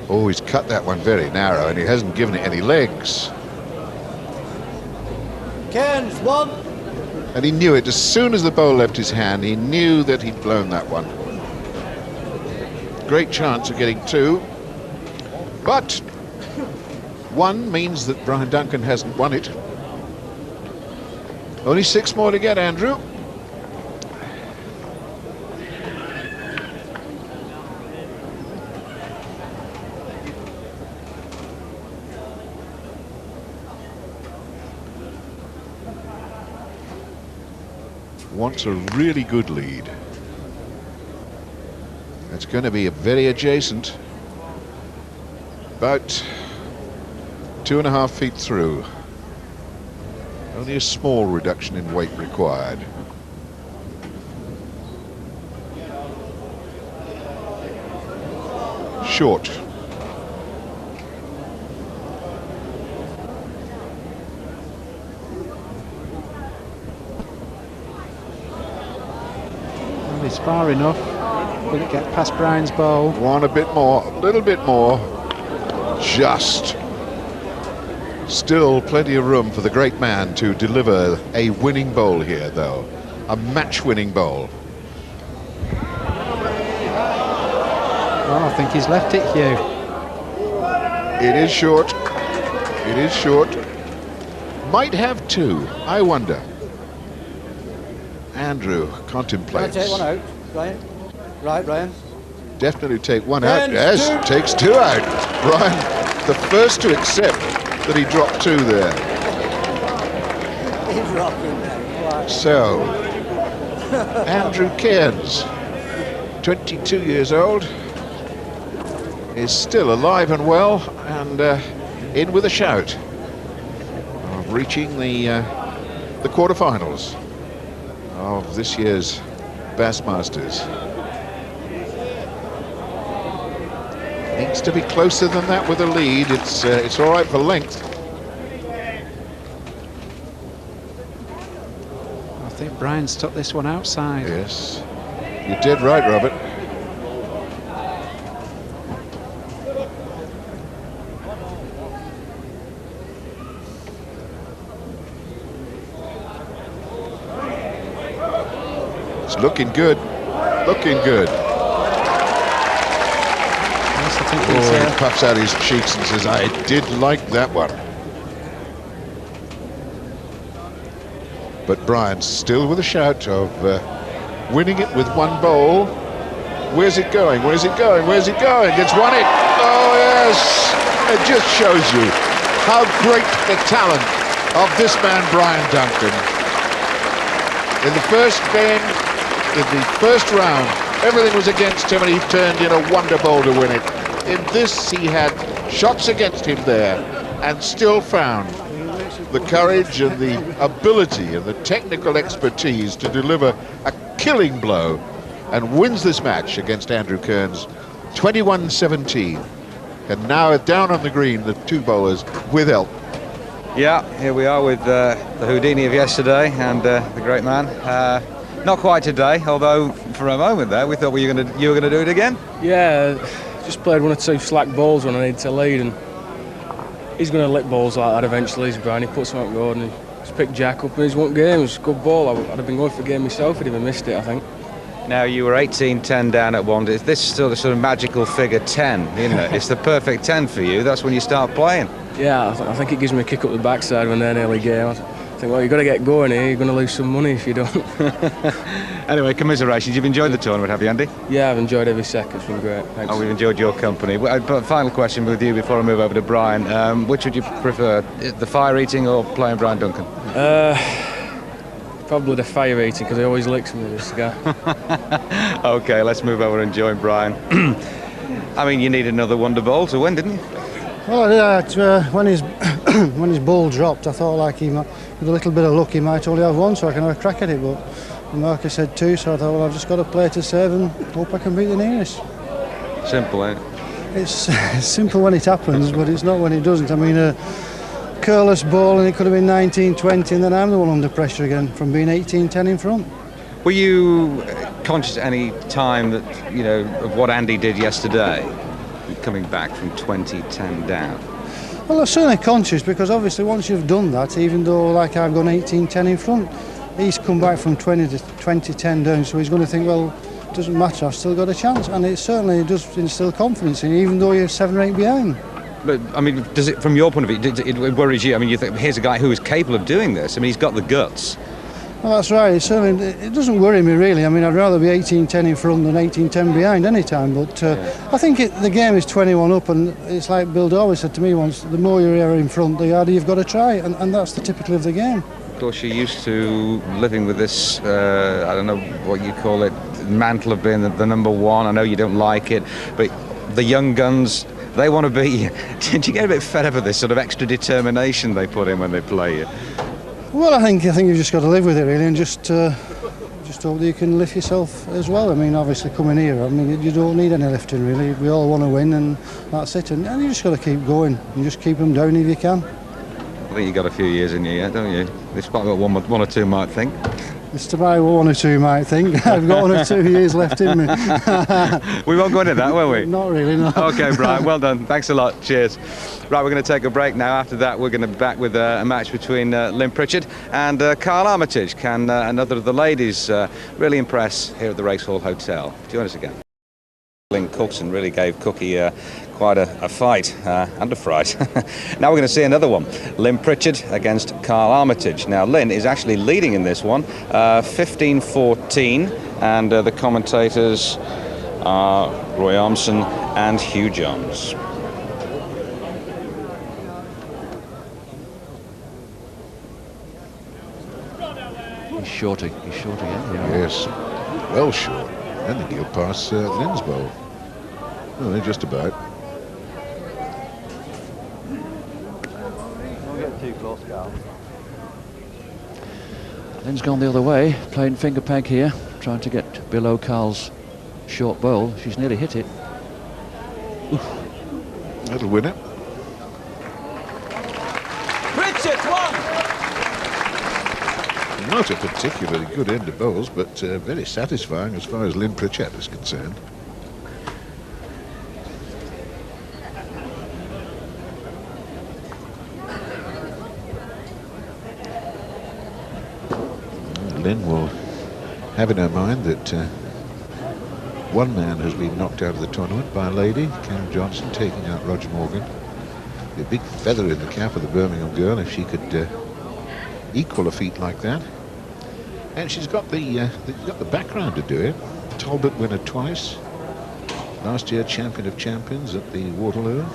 Oh, he's cut that one very narrow and he hasn't given it any legs. Cairns, 1. And he knew it as soon as the ball left his hand. He knew that he'd blown that one. Great chance of getting 2, but 1 means that B.Duncan hasn't won it. Only 6 more to get, Andrew. Wants a really good lead. It's going to be a very adjacent, about 2.5 feet through. Only a small reduction in weight required. Short. Well, it's far enough. Will it get past Brian's ball? Want a bit more, a little bit more. Just. Still plenty of room for the great man to deliver a winning bowl here, though. A match-winning bowl. Oh, I think he's left it, Hugh. It is short. It is short. Might have 2, I wonder. Andrew contemplates. Take one out, Brian. Right, Brian. Definitely take 1 out. Yes, takes 2 out. Brian, the first to accept that he dropped 2 there. He's rocking there. So, Andrew Cairns, 22 years old, is still alive and well, and in with a shout of reaching the quarterfinals of this year's Bassmasters. Needs to be closer than that with a lead. It's all right for length. I think Brian's took this one outside. Yes, you did right, Robert. It's looking good, looking good. Yes, I think Oh, he puffs out his cheeks and says, I did like that one. But Brian's still with a shout of winning it with 1 bowl. Where's it going? Where's it going? Where's it going? It's won it. Oh, yes. It just shows you how great the talent of this man, Brian Duncan. In the first game, in the first round, everything was against him and he turned in a wonder bowl to win it. In this, he had shots against him there and still found the courage and the ability and the technical expertise to deliver a killing blow and wins this match against Andrew Cairns 21-17. And now down on the green, the 2 bowlers with L. Yeah, here we are with the Houdini of yesterday and the great man. Not quite today, although for a moment there we thought you were going to do it again. Yeah, just played 1 or 2 slack balls when I needed to lead, and he's going to lick balls like that eventually. He's Brian. He puts them up good and he's picked Jack up in his 1 game. It was a good ball. I'd have been going for the game myself if he'd even missed it, I think. Now, you were 18-10 down at 1. This is still the sort of magical figure 10, isn't it? It's the perfect 10 for you. That's when you start playing. Yeah, I think it gives me a kick up the backside when they're nearly game. I think, well, you've got to get going here. You're going to lose some money if you don't. Anyway, commiserations. You've enjoyed the tournament, have you, Andy? Yeah, I've enjoyed every second. It's been great. Thanks. Oh, we've enjoyed your company. But final question with you before I move over to Brian. Which would you prefer, the fire eating or playing Brian Duncan? Probably the fire eating, because he always licks me with this guy. OK, let's move over and join Brian. I mean, you need another wonder bowl to win, didn't you? Well, yeah, when his when his ball dropped, I thought like with a little bit of luck he might only have 1, so I can have a crack at it. But the marker said 2, so I thought, well, I've just got to play to save and hope I can beat the nearest. Simple, ain't it? It's simple when it happens, but it's not when it doesn't. I mean, a curless ball and it could have been 19-20, and then I'm the one under pressure again from being 18-10 in front. Were you conscious at any time that, of what Andy did yesterday, coming back from 20-10 down? Well, I'm certainly conscious, because obviously once you've done that, even though like I've gone 18-10 in front, he's come back from 20-10 down, so he's going to think, well, it doesn't matter, I've still got a chance, and it certainly does instill confidence in you, even though you're 7 or 8 behind. But, I mean, does it, from your point of view, it worries you? I mean, you think, here's a guy who is capable of doing this. I mean, he's got the guts. Well, that's right. It doesn't worry me, really. I mean, I'd rather be 18-10 in front than 18-10 behind any time. But I think the game is 21 up, and it's like Bill always said to me once, the more you're in front, the harder you've got to try, and that's the typical of the game. Of course, you're used to living with this, I don't know what you call it, mantle of being the number 1. I know you don't like it, but the young guns, they want to be... Did you get a bit fed up of this sort of extra determination they put in when they play you? Well, I think you've just got to live with it, really, and just hope that you can lift yourself as well. I mean, obviously coming here, I mean, you don't need any lifting, really. We all want to win, and that's it. And you just got to keep going and just keep them down if you can. I think you've got a few years in you yet, don't you? Despite what one or two might think. Despite what 1 or 2 might think, I've got 1 or 2 years left in me. We won't go into that, will we? Not really, no. OK, Brian, well done. Thanks a lot. Cheers. Right, we're going to take a break now. After that, we're going to be back with a match between L.Pritchatt and K.Armitage. Can another of the ladies really impress here at the Racehall Hotel? Join us again. G.Cookson really gave Cookie quite a fight and a fright. Now we're going to see another one. L.Pritchatt against C.Armitage. Now Lynn is actually leading in this one, 15-14, and the commentators are Roy Armson and Hugh Johns. He's short again. Yes, well short. I think he'll pass Lynn's bowl. Oh, just about. Don't get too close, Carl. Lynn's gone the other way, playing finger peg here, trying to get below Carl's short bowl. She's nearly hit it. Oof. That'll win it. Pritchatt won! Not a particularly good end of bowls, but very satisfying as far as L.Pritchatt is concerned. Lynn will have in her mind that one man has been knocked out of the tournament by a lady, K.Johnstone, taking out Roger Morgan. A big feather in the cap of the Birmingham girl if she could equal a feat like that. And she's got the background to do it. Talbot winner twice. Last year champion of champions at the Waterloo.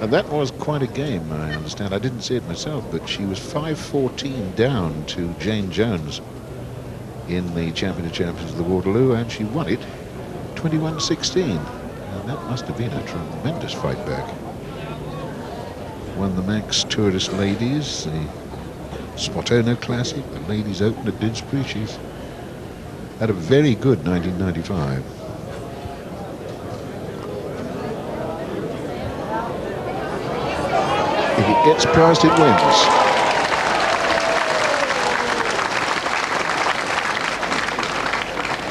And that was quite a game, I understand. I didn't see it myself, but she was 5-14 down to Jane Jones in the champion of champions of the Waterloo, and she won it 21-16. And that must have been a tremendous fight back. Won the Manx Tourist Ladies, the Spotono Classic, the Ladies Open at Didsbury. She's had a very good 1995. If it gets past, it wins.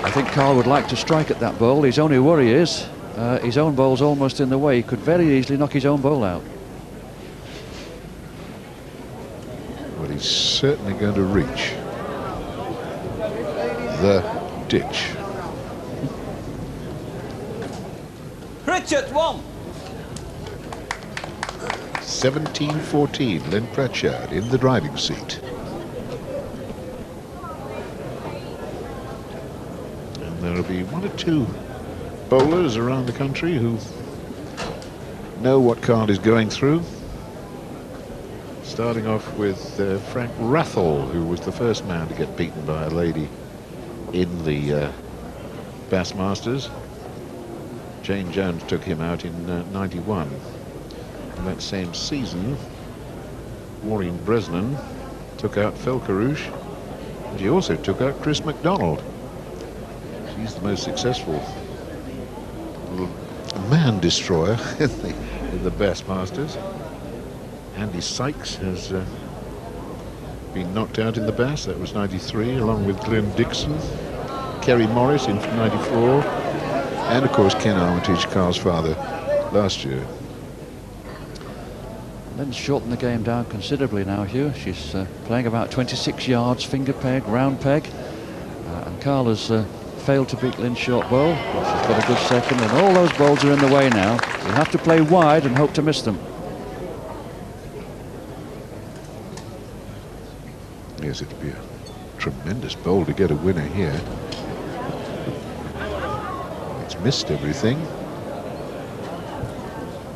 I think Carl would like to strike at that bowl. His only worry is his own bowl's almost in the way. He could very easily knock his own bowl out. Well, he's certainly going to reach the ditch. Pritchatt won! 17-14, L.Pritchatt in the driving seat. And there'll be one or two bowlers around the country who know what Carl is going through. Starting off with Frank Rathall, who was the first man to get beaten by a lady in the Bassmasters. Jane Jones took him out in 91. In that same season, Maureen Bresnan took out Felkarouche, and she also took out Chris MacDonald. She's the most successful man destroyer in the Bassmasters. Andy Sykes has been knocked out in the Bass. That was 93, along with Glenn Dixon, Kerry Morris in 94, and of course Ken Armitage, Carl's father, last year. Lynn's shortened the game down considerably now, Hugh. She's playing about 26 yards, finger peg, round peg. And Carl has failed to beat Lynn's short bowl. She's got a good second, and all those bowls are in the way now. You'll have to play wide and hope to miss them. Yes, it'll be a tremendous bowl to get a winner here. It's missed everything.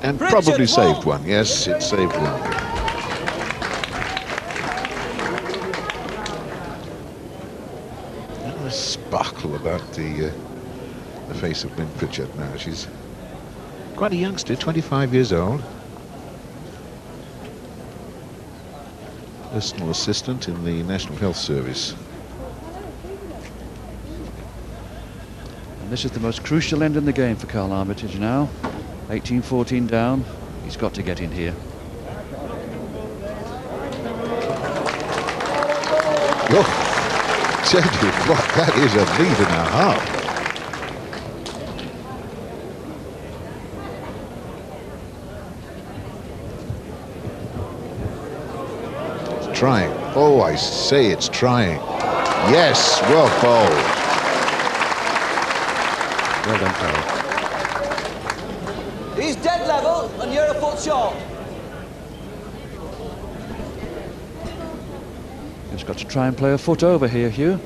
And probably saved one. Yes, it saved one. There's a sparkle about the face of L.Pritchatt now. She's quite a youngster, 25 years old. Personal assistant in the National Health Service. And this is the most crucial end in the game for Carl Armitage now. 18-14 down. He's got to get in here. Oh, tell you what, that is a lead and a half. It's trying. Oh, I say it's trying. Yes, well bowled. Well done, Carol. He's dead level and you're a foot short. Just got to try and play a foot over here, Hugh.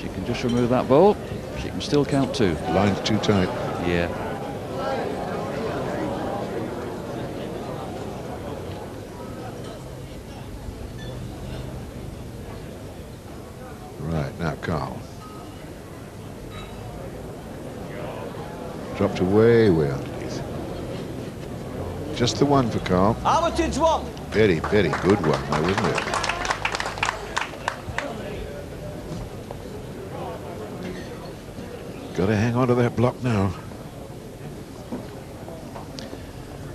She can just remove that ball. She can still count 2. Line's too tight. Yeah. Right, now Carl. Dropped away underneath. Just the one for Carl. Armitage one. Very, very good one, though, isn't it? Got to hang on to that block now.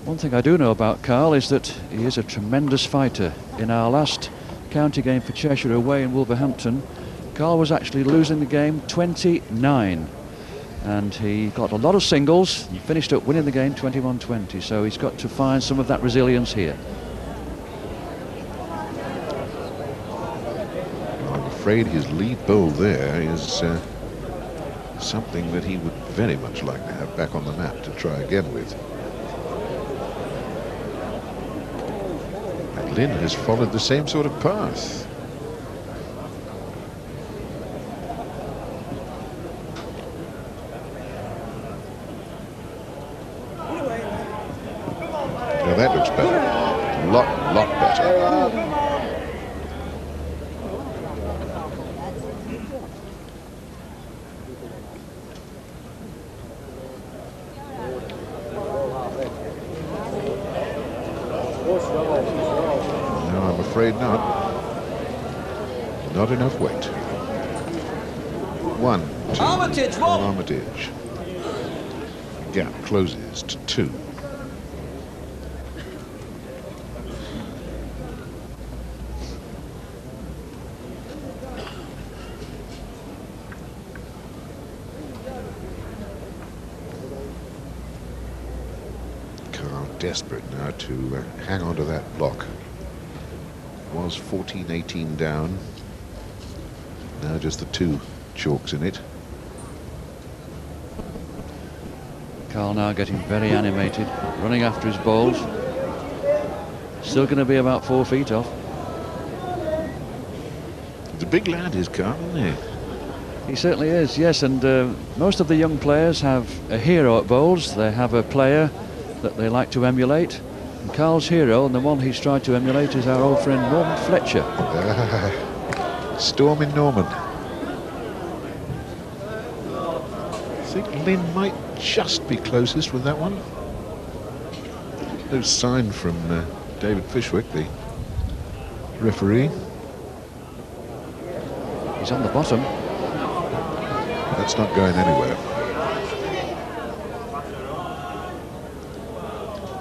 One thing I do know about Carl is that he is a tremendous fighter. In our last county game for Cheshire away in Wolverhampton, Carl was actually losing the game 29. And he got a lot of singles and finished up winning the game 21-20. So he's got to find some of that resilience here. I'm afraid his lead bowl there is something that he would very much like to have back on the map to try again with. And Lynn has followed the same sort of path. Now that looks better. A lot better. No, I'm afraid not. Not enough weight. 1, 2. Armitage, one. Armitage. Gap closes to 2. Desperate now to hang on to that block. Was 14-18 down. Now just the 2 chalks in it. Carl now getting very animated, running after his balls. Still going to be about 4 feet off. The big lad is Carl, isn't he? He certainly is, yes, and most of the young players have a hero at bowls. They have a player that they like to emulate. And Carl's hero, and the one he's tried to emulate, is our old friend Norman Fletcher. Storming Norman. I think Lynn might just be closest with that one. No sign from David Fishwick, the referee. He's on the bottom. That's not going anywhere.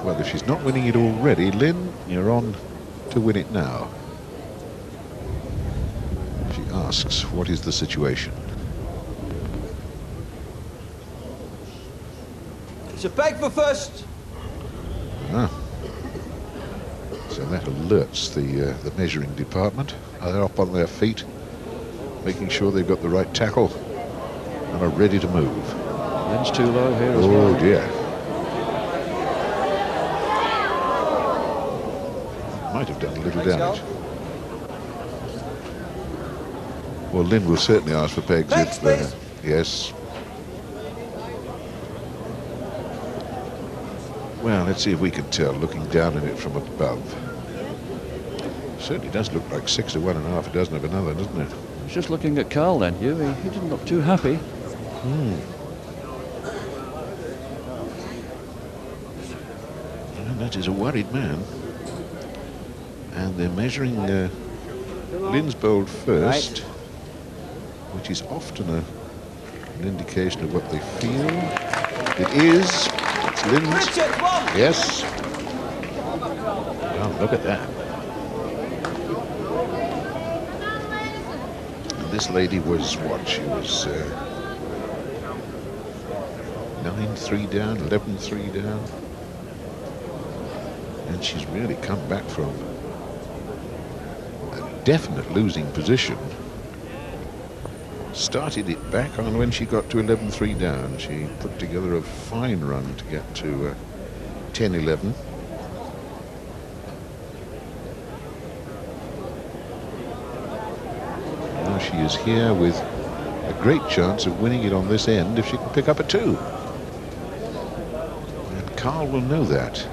Well, if she's not winning it already, Lynn, you're on to win it now. She asks, what is the situation? It's a peg for first. Ah. So that alerts the measuring department. They're up on their feet, making sure they've got the right tackle and are ready to move. Lynn's too low here as well. Oh dear. Might have done a little damage. Well, Lynn will certainly ask for pegs if yes. Well, let's see if we can tell, looking down at it from above. Certainly does look like 6 to 1.5 a dozen of another, doesn't it? I was just looking at Carl then, Hugh. He didn't look too happy. And that is a worried man. And they're measuring Lynn's bowled first, which is often an indication of what they feel. It is. It's Lynn's. Yes. Well, look at that. And this lady was what? She was 9-3 down, 11-3 down. And she's really come back from definite losing position. started it back on when she got to 11-3 down. She put together a fine run to get to 10-11. Now she is here with a great chance of winning it on this end if she can pick up a 2. And Carl will know that.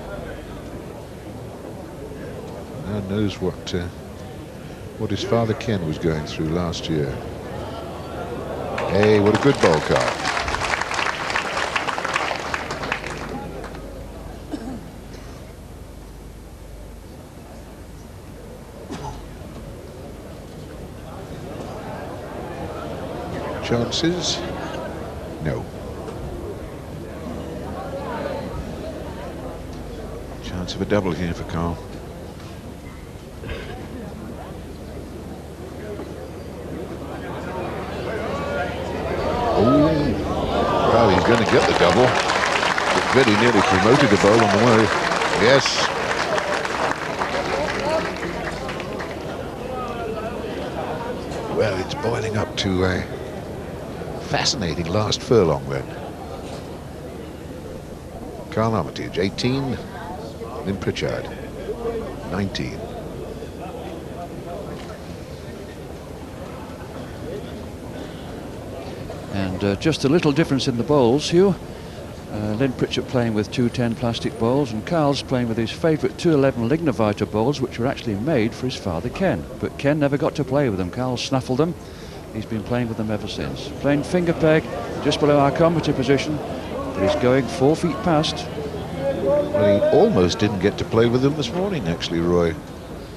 Now knows what his father Ken was going through last year. Hey, what a good ball, Carl. Chances? No. Chance of a double here for Carl. Well, he's going to get the double. It very nearly promoted a ball on the way. Yes. Well, it's boiling up to a fascinating last furlong then. C.Armitage, 18. L.Pritchatt, 19. And just a little difference in the bowls, Hugh. L.Pritchatt playing with 210 plastic bowls, and Carl's playing with his favourite 211 Lignavita bowls, which were actually made for his father Ken. But Ken never got to play with them. Carl snaffled them. He's been playing with them ever since. Playing finger peg just below our commentary position, but he's going 4 feet past. Well, he almost didn't get to play with them this morning, actually, Roy.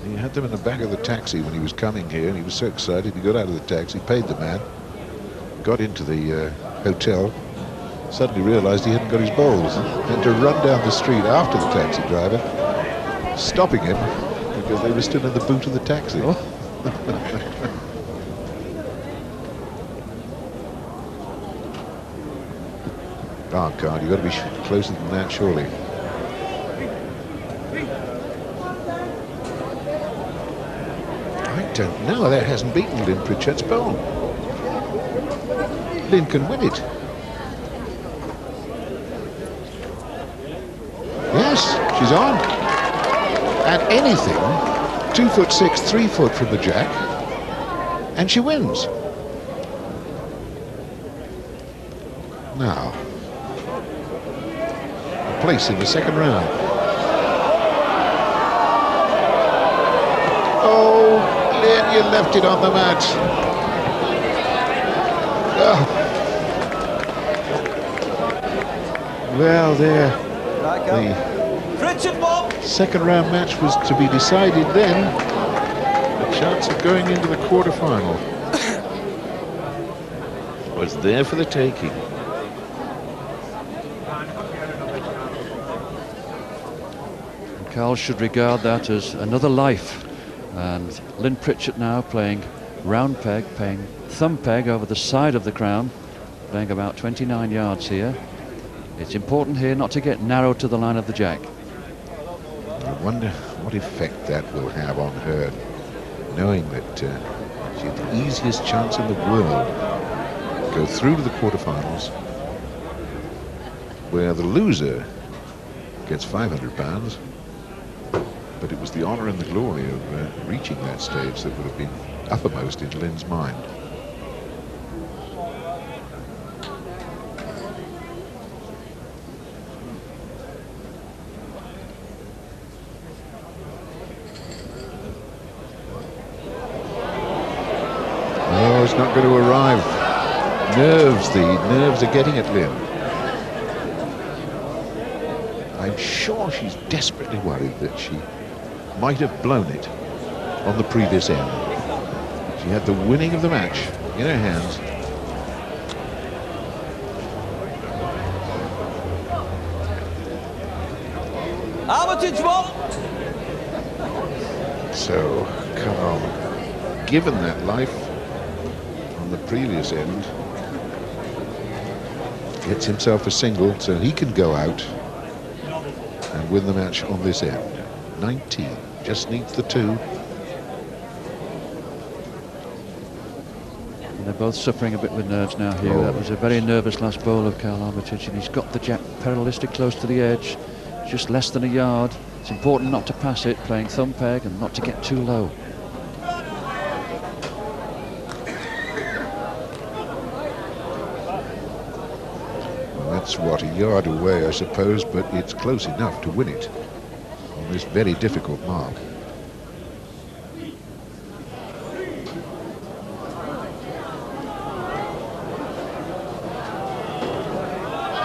He had them in the back of the taxi when he was coming here, and he was so excited. He got out of the taxi, paid the man, got into the hotel, suddenly realized he hadn't got his bowls, and to run down the street after the taxi driver, stopping him because they were still in the boot of the taxi. Oh. Oh, God, you've got to be closer than that, surely. I don't know. That hasn't beaten L.Pritchatt's bowl. Lynn can win it. Yes, she's on. And anything, 2'6", 3 foot from the jack, and she wins. Now, a place in the second round. Oh, Lynn, you left it on the mat. Oh. Well, there. The second round match was to be decided then. The chance of going into the quarterfinal was there for the taking. Carl should regard that as another life. And L.Pritchatt now playing round peg, playing thumb peg over the side of the crown, playing about 29 yards here. It's important here not to get narrow to the line of the jack. I wonder what effect that will have on her, knowing that she had the easiest chance in the world to go through to the quarterfinals, where the loser gets £500, but it was the honour and the glory of reaching that stage that would have been uppermost in Lynn's mind. Oh, it's not going to arrive. The nerves are getting at Lynn. I'm sure she's desperately worried that she might have blown it on the previous end. She had the winning of the match in her hands. Armitage ball. So Carl, given that life on the previous end, gets himself a single so he can go out and win the match on this end. 19, just needs the 2. In a both suffering a bit with nerves now, Hugh. That was a very nervous last bowl of K.Armitage, and he's got the jack perilously close to the edge, just less than a yard. It's important not to pass it, playing thumb peg and not to get too low. Well, that's what, a yard away, I suppose, but it's close enough to win it on this very difficult mark.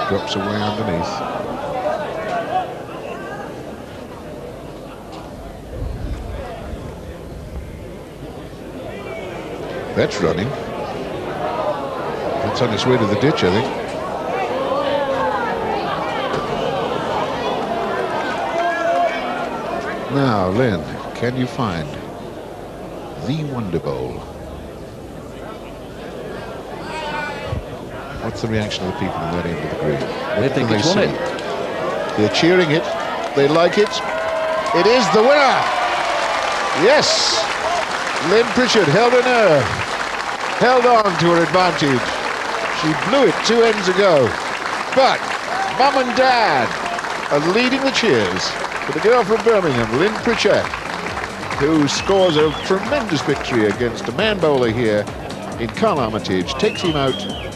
Drops away underneath. That's running. That's on its way to the ditch, I think. Now, Lynn, can you find the Wonder Bowl? What's the reaction of the people in that end of the green? They think it's won it. They're cheering it. They like it. It is the winner. Yes. Lynn Pritchatt held her nerve. Held on to her advantage. She blew it 2 ends ago. But Mum and Dad are leading the cheers for the girl from Birmingham, Lynn Pritchatt, who scores a tremendous victory against a man bowler here in K.Armitage, takes him out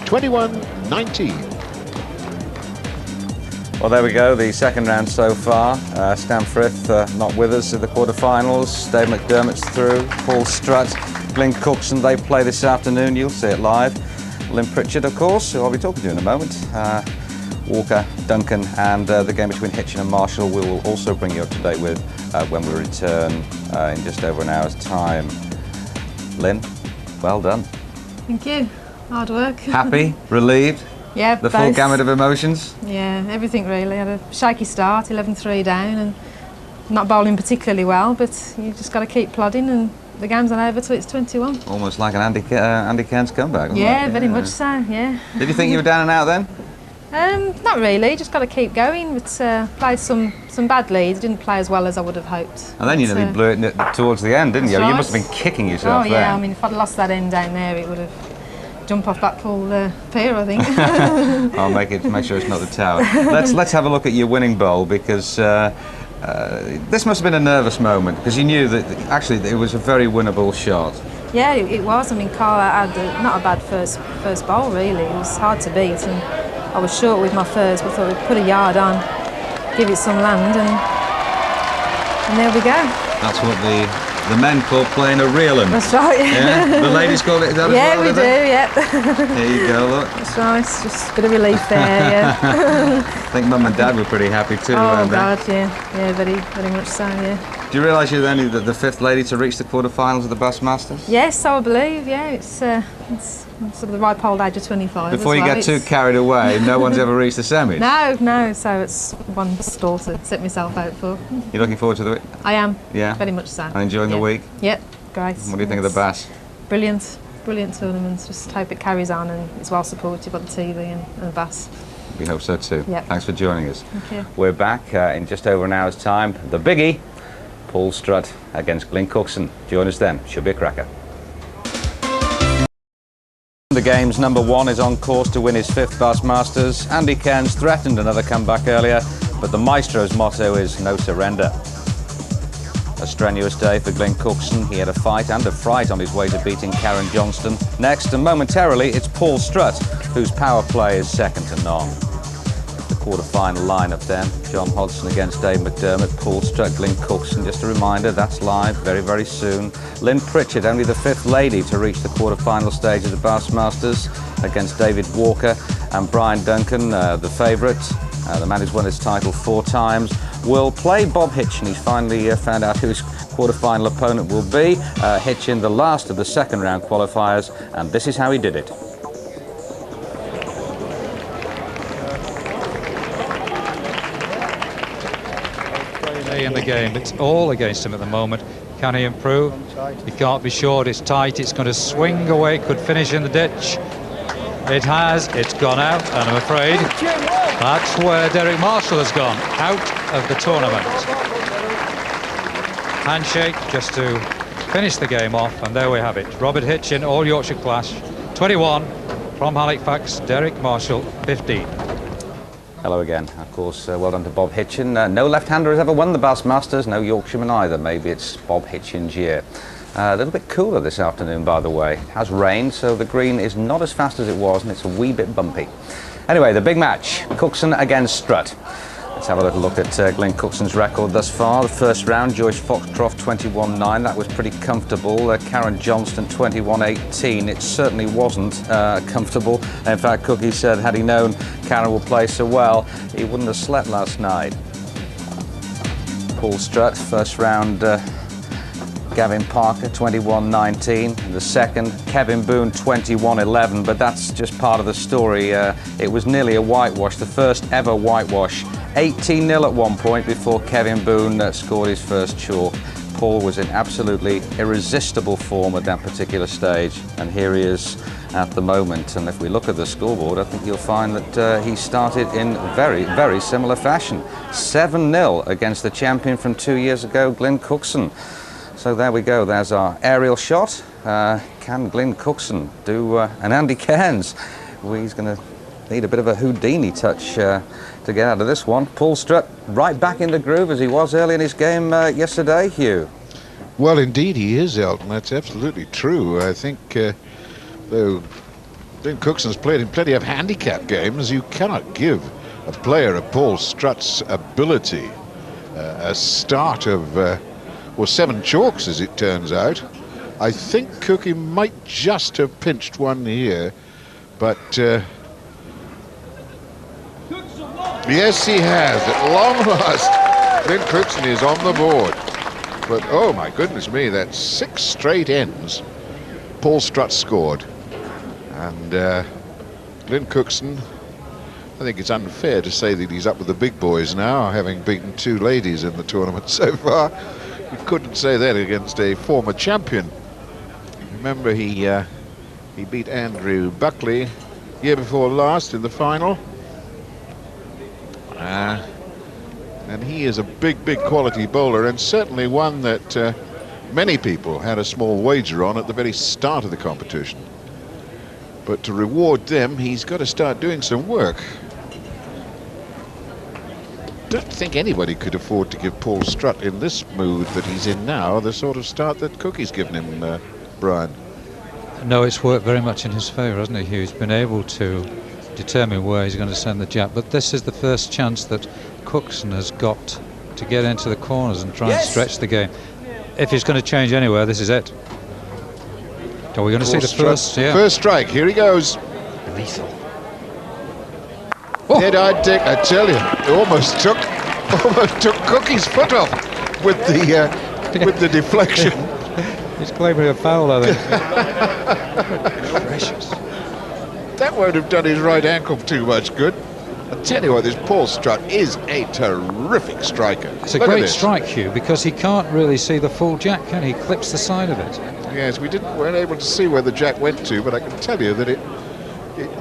21-19. Well, there we go, the second round so far. Stan Frith not with us in the quarterfinals. Dave McDermott's through. P.Strutt, G.Cookson, they play this afternoon. You'll see it live. Lynn Pritchatt, of course, who I'll be talking to in a moment. Walker, Duncan, and the game between Hitchin and Marshall we will also bring you up to date with when we return in just over an hour's time. Lynn, well done. Thank you. Hard work. Happy? Relieved? Yeah, the full gamut of emotions? Yeah, everything really. I had a shaky start, 11-3 down, and not bowling particularly well, but you just got to keep plodding, and the game's not over till it's 21. Almost like an Andy Cairns comeback, wasn't Yeah, it? very much so, yeah. Did you think you were down and out then? Not really, just got to keep going, but played some bad leads, didn't play as well as I would have hoped. And then you nearly blew it towards the end, didn't you? Right. You must have been kicking yourself there. Oh yeah, then. I mean, if I'd lost that end down there, it would have jumped off Blackpool pier, I think. I'll make sure it's not the tower. Let's have a look at your winning bowl, because this must have been a nervous moment, because you knew that actually it was a very winnable shot. Yeah, it was. I mean, Carl had not a bad first bowl really. It was hard to beat, and I was short with my first, but I thought we'd put a yard on, give it some land, and there we go. That's what the men call playing a real one. That's right. Yeah, the ladies call it that yeah, as well. We do. Yeah. There you go. Look. That's right. Just a bit of relief there. Yeah. I think Mum and Dad were pretty happy too. Oh God, yeah, very much so. Yeah. Do you realise you're only the fifth lady to reach the quarterfinals of the Bassmasters? Yes, so I believe. Yeah, it's sort of the ripe old age of 25. Before you get too carried away, no one's ever reached the semis. No. So it's one stall to set myself out for. You're looking forward to the week? I am. Yeah. Very much so. And enjoying the week? Yep. Great. What do you think of the Bass? Brilliant tournament. Just hope it carries on and it's well supported by the TV and the Bass. We hope so too. Yep. Thanks for joining us. Thank you. We're back in just over an hour's time. The biggie, P.Strutt against G.Cookson. Join us then. Should be a cracker. The game's number one is on course to win his fifth Bassmasters. Andy Cairns threatened another comeback earlier, but the Maestro's motto is no surrender. A strenuous day for G.Cookson. He had a fight and a fright on his way to beating K.Johnstone. Next, and momentarily, it's P.Strutt, whose power play is second to none. The quarter-final lineup then. J.Hodson against Dave McDermott, P.Strutt, G.Cookson. Just a reminder, that's live very, very soon. Lynn Pritchatt, only the fifth lady to reach the quarter-final stage of the Bassmasters, against David Walker and B.Duncan, the favourite. The man who's won his title 4 times will play Bob Hitchin. He's finally found out who his quarter-final opponent will be. Hitchin, the last of the second round qualifiers, and this is how he did it. In the game, it's all against him at the moment. Can he improve? He can't be short. It's tight. It's going to swing away. Could finish in the ditch. It has. It's gone out, and I'm afraid that's where Derek Marshall has gone out of the tournament. Handshake just to finish the game off, and there we have it. Robert Hitchin, All Yorkshire clash, 21 from Halifax, Derek Marshall, 15. Hello again. Of course, well done to Bob Hitchin. No left-hander has ever won the Bassmasters, no Yorkshireman either. Maybe it's Bob Hitchin's year. A little bit cooler this afternoon, by the way. It has rained, so the green is not as fast as it was, and it's a wee bit bumpy. Anyway, the big match, Cookson against Strutt. Let's have a little look at Glenn Cookson's record thus far. The first round, Joyce Foxcroft 21-9. That was pretty comfortable. K.Johnston 21-18. It certainly wasn't comfortable. In fact, Cookie said had he known Karen would play so well, he wouldn't have slept last night. P.Strutt, first round, Gavin Parker 21-19. In the second, Kevin Boone 21-11. But that's just part of the story. It was nearly a whitewash, the first ever whitewash. 18-0 at one point before Kevin Boone scored his first chalk. Paul was in absolutely irresistible form at that particular stage, and here he is at the moment. And if we look at the scoreboard, I think you'll find that he started in very, very similar fashion. 7-0 against the champion from 2 years ago, Glenn Cookson. So there we go, there's our aerial shot. Can Glenn Cookson do an Andy Cairns? Well, he's going to need a bit of a Houdini touch to get out of this one. P.Strutt right back in the groove as he was early in his game yesterday, Hugh. Well, indeed he is, Elton. That's absolutely true. I think, though Glenn Cookson's played in plenty of handicap games, you cannot give a player of P.Strutt's ability a start of, well, 7 chalks, as it turns out. I think Cookie might just have pinched one here, but yes, he has. At long last, Glenn Cookson is on the board. But, oh my goodness me, that's 6 straight ends P.Strutt scored. And Glenn Cookson, I think it's unfair to say that he's up with the big boys now, having beaten 2 ladies in the tournament so far. You couldn't say that against a former champion. Remember, he beat Andrew Buckley year before last in the final. And he is a big, big quality bowler, and certainly one that many people had a small wager on at the very start of the competition. But to reward them, he's got to start doing some work. Don't think anybody could afford to give P.Strutt in this mood that he's in now the sort of start that Cookie's given him, Brian. No, it's worked very much in his favour, hasn't it, Hugh? He's been able to determine where he's going to send the jab, but this is the first chance that Cookson has got to get into the corners and try and stretch the game. If he's going to change anywhere, this is it. Are we going to see the first? Yeah. First strike, here he goes. Lethal. Oh. Dead-eyed Dick, I tell you, it almost took Cookie's foot off with the deflection. He's claiming a foul, I think. Precious. That won't have done his right ankle too much good. I tell you what, this P.Strutt is a terrific striker. It's a great strike, Hugh, because he can't really see the full jack, can he? Clips the side of it. Yes, we weren't able to see where the jack went to, but I can tell you that it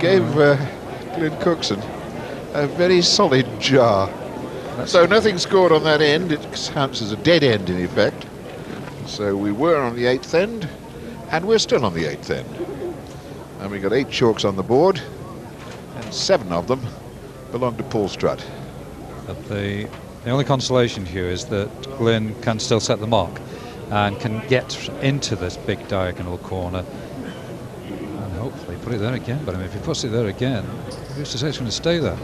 gave Glenn Cookson a very solid jar. So nothing scored on that end. It counts as a dead end, in effect. So we were on the 8th end, and we're still on the 8th end. And we got 8 chalks on the board, and 7 of them belong to P.Strutt. But the only consolation, Hugh, is that Glenn can still set the mark and can get into this big diagonal corner and hopefully put it there again. But I mean, if he puts it there again, who's to say it's going to stay there?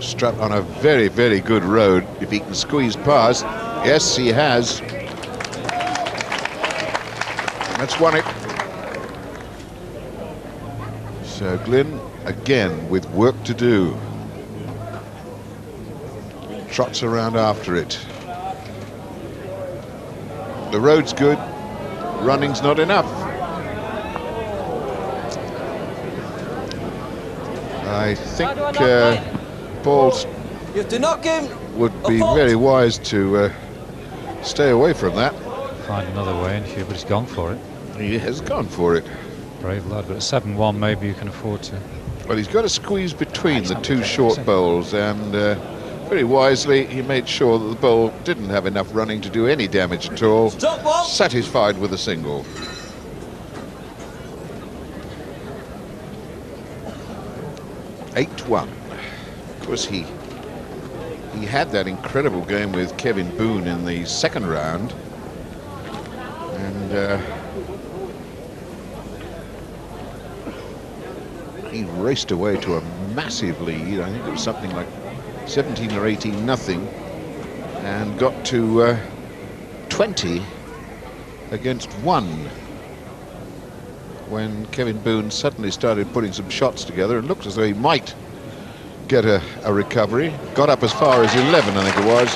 Strutt on a very, very good road. If he can squeeze past, yes, he has. That's won it. So Glenn again with work to do. Trots around after it. The road's good, running's not enough. I think Paul would be very wise to stay away from that. Find another way in here, but he's gone for it. He has gone for it. Brave lad, but at 7-1 maybe you can afford to. Well, he's got to squeeze between the 2 short bowls, and Very wisely, he made sure that the ball didn't have enough running to do any damage at all. Satisfied with a single. (8-1). Of course, he had that incredible game with Kevin Boone in the second round, and he raced away to a massive lead. I think it was something like 17 or 18 nothing, and got to 20 against 1 when Kevin Boone suddenly started putting some shots together and looked as though he might get a recovery. Got up as far as 11, I think it was,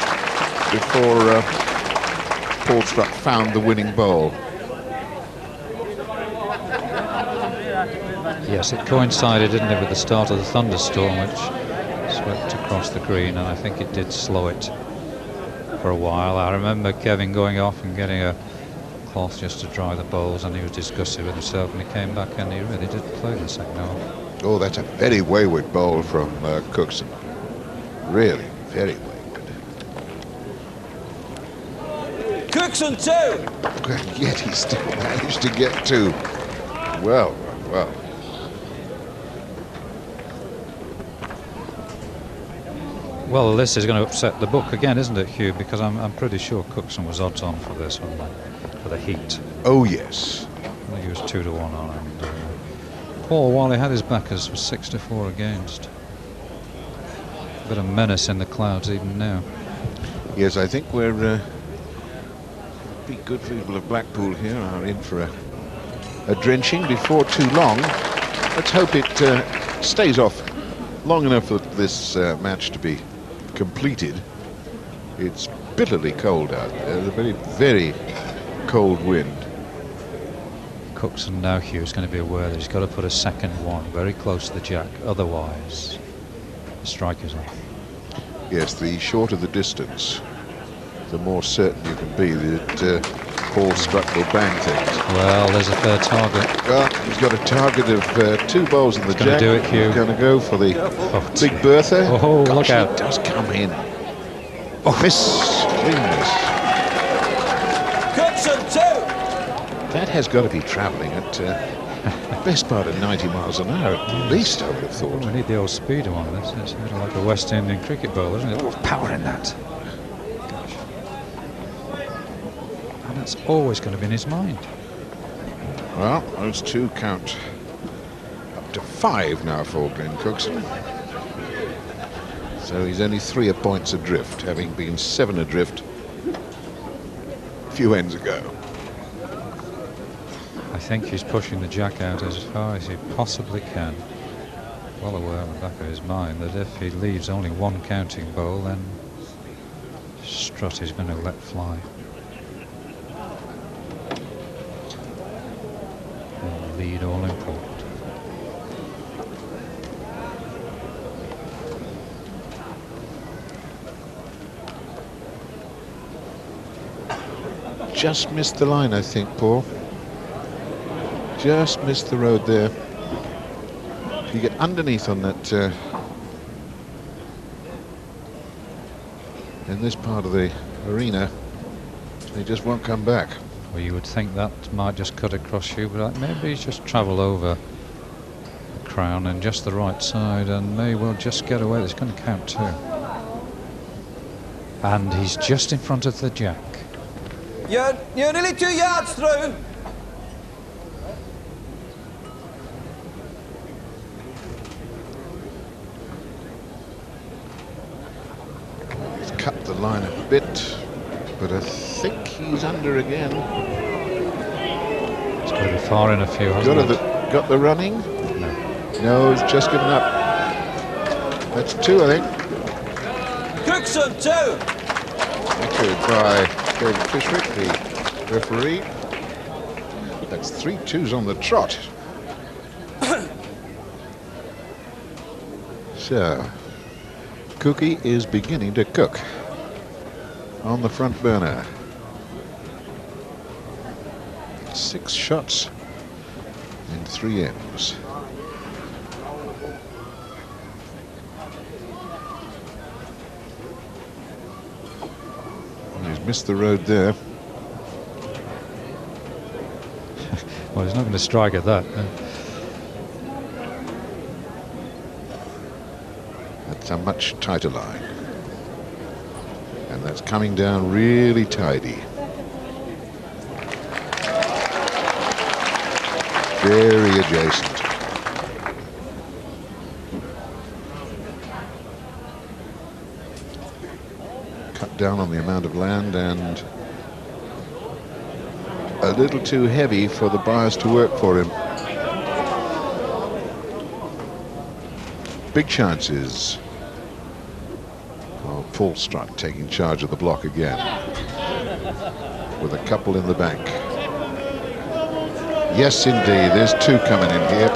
before P.Strutt found the winning bowl. Yes, it coincided, didn't it, with the start of the thunderstorm, which swept across the green, and I think it did slow it for a while. I remember Kevin going off and getting a cloth just to dry the bowls, and he was disgusted with himself, and he came back and he really did play the second half. Oh, that's a very wayward bowl from Cookson. Really, very wayward. Cookson 2! And yet he still managed to get 2. Well, well. Well, this is going to upset the book again, isn't it, Hugh? Because I'm pretty sure Cookson was odds on for this one, for the heat. Oh, yes. I think he was 2-1 on, and Paul, while he had his backers, was 6-4 against. A bit of menace in the clouds even now. Yes, I think we're be good people of Blackpool here are in for a drenching before too long. Let's hope it stays off long enough for this match to be completed. It's bitterly cold out there. There's a very, very cold wind. Cookson now, Hugh, is going to be aware that he's got to put a second one very close to the jack, otherwise the strike is on. Yes, the shorter the distance, the more certain you can be that P.Strutt will bang things. Well, there's a fair target. Well, he's got a target of 2 bowls in the jack. Do it, Hugh. He's going to go for the Big Bertha. Oh, gosh, look out. He does come in. Oh, miss. Clean miss. Cookson 2! That has got to be travelling at best part of 90 miles an hour at least, I would have thought. We need the old speedo on this. It's sort of like a West Indian cricket bowler, isn't it? A lot of power in that. Gosh. And that's always going to be in his mind. Well, those 2 count up to 5 now for Glenn Cookson. So he's only 3 points adrift, having been 7 adrift a few ends ago. I think he's pushing the jack out as far as he possibly can. Well aware in the back of his mind that if he leaves only 1 counting bowl, then Strutt is going to let fly. And lead all important. Just missed the line, I think, Paul. Just missed the road there. If you get underneath on that in this part of the arena, they just won't come back. Well, you would think that might just cut across you, but maybe he's just travelled over the crown and just the right side, and may well just get away. It's going to count 2. And he's just in front of the jack. You're nearly 2 yards through. He's cut the line a bit, but I think he's under again. It's got to be far in a few, hasn't it? Got the running? No. No, he's just given up. That's 2, I think. Cookson 2! Echoed by David P.Strutt, the referee. That's 3 2s on the trot. So, Cookie is beginning to cook on the front burner. 6 shots in 3 ends. missed the road there. Well, he's not going to strike at that. That's a much tighter line. And that's coming down really tidy. Very adjacent. Cut down on the amount of land and a little too heavy for the buyers to work for him. Big chances of P.Strutt taking charge of the block again with a couple in the bank. Yes, indeed, there's two coming in here.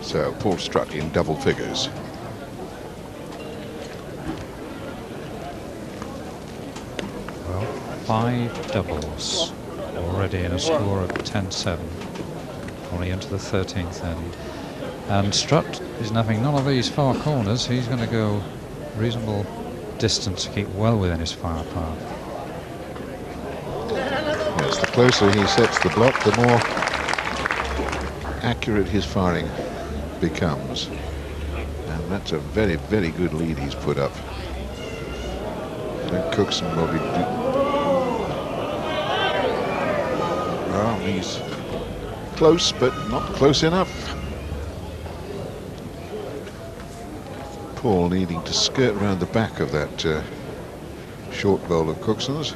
So P.Strutt in double figures. Well, 5 doubles already in a score of 10-7, only into the 13th end. And Strutt is having none of these far corners. He's going to go reasonable distance to keep well within his fire path. Yes, the closer he sets the block, the more accurate his firing becomes. And that's a very, very good lead he's put up. Then Cookson will be... Well, he's close, but not close enough. Paul needing to skirt around the back of that short bowl of Cookson's.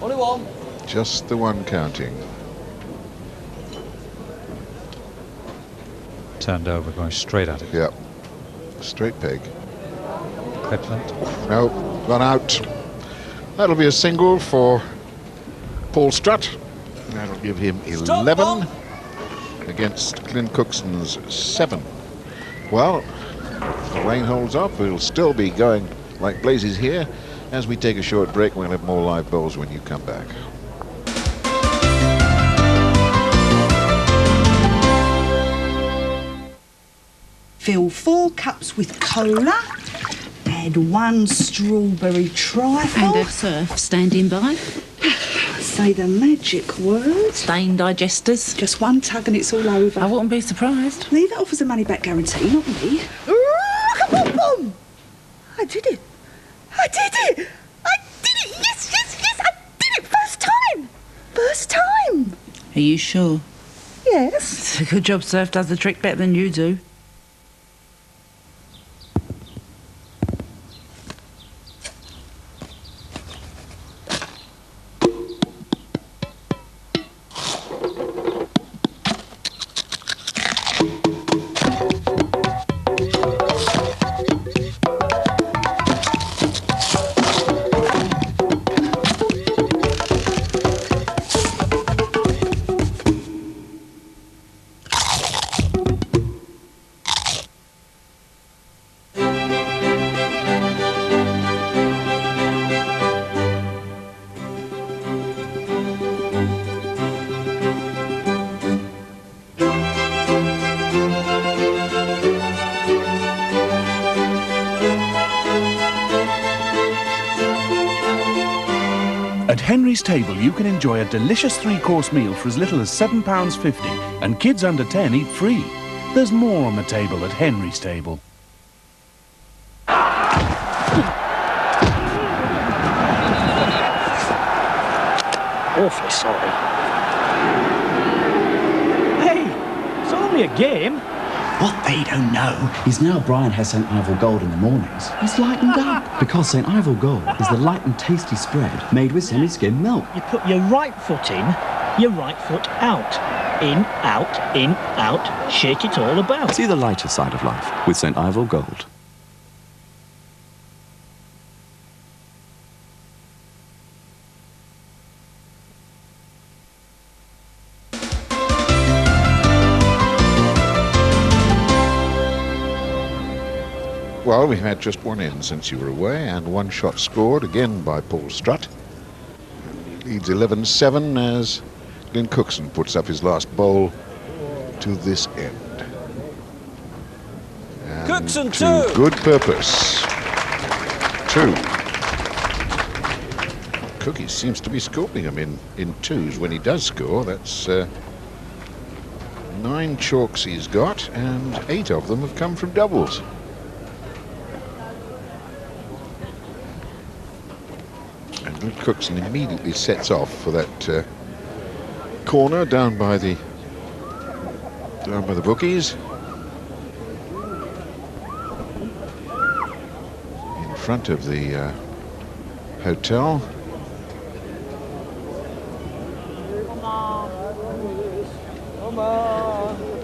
Only one. Just the one counting. Turned over, going straight at it. Yep. Straight peg. Clipland. No, gone out. That'll be a single for P.Strutt. That'll give him 11 against Glyn Cookson's 7. Well, if the rain holds up, we'll still be going like blazes here. As we take a short break, we'll have more live bowls when you come back. Fill 4 cups with cola. Add 1 strawberry trifle. And a surf standing by. Say the magic word. Stain digesters. Just 1 tug and it's all over. I wouldn't be surprised. Leave it offers a money-back guarantee, not me. Boom! I did it. I did it! I did it! Yes, yes, yes! I did it! First time! First time! Are you sure? Yes. It's a good job surf does the trick better than you do. At Henry's Table, you can enjoy a delicious 3-course meal for as little as £7.50, and kids under 10 eat free. There's more on the table at Henry's Table. Awfully sorry. Hey, it's only a game. What they don't know is now Brian has St. Ivel Gold in the mornings, he's lightened up. Because St. Ivel Gold is the light and tasty spread made with semi-skim milk. You put your right foot in, your right foot out. In, out, shake it all about. See the lighter side of life with St. Ivel Gold. Well, we've had just 1 in since you were away, and 1 shot scored, again by P.Strutt. Leads 11-7 as Glyn Cookson puts up his last bowl to this end. And Cookson, to two. good purpose. 2. Cookie seems to be scoring him in twos when he does score. That's 9 chalks he's got, and 8 of them have come from doubles. And Cookson immediately sets off for that corner down by the bookies. In front of the hotel.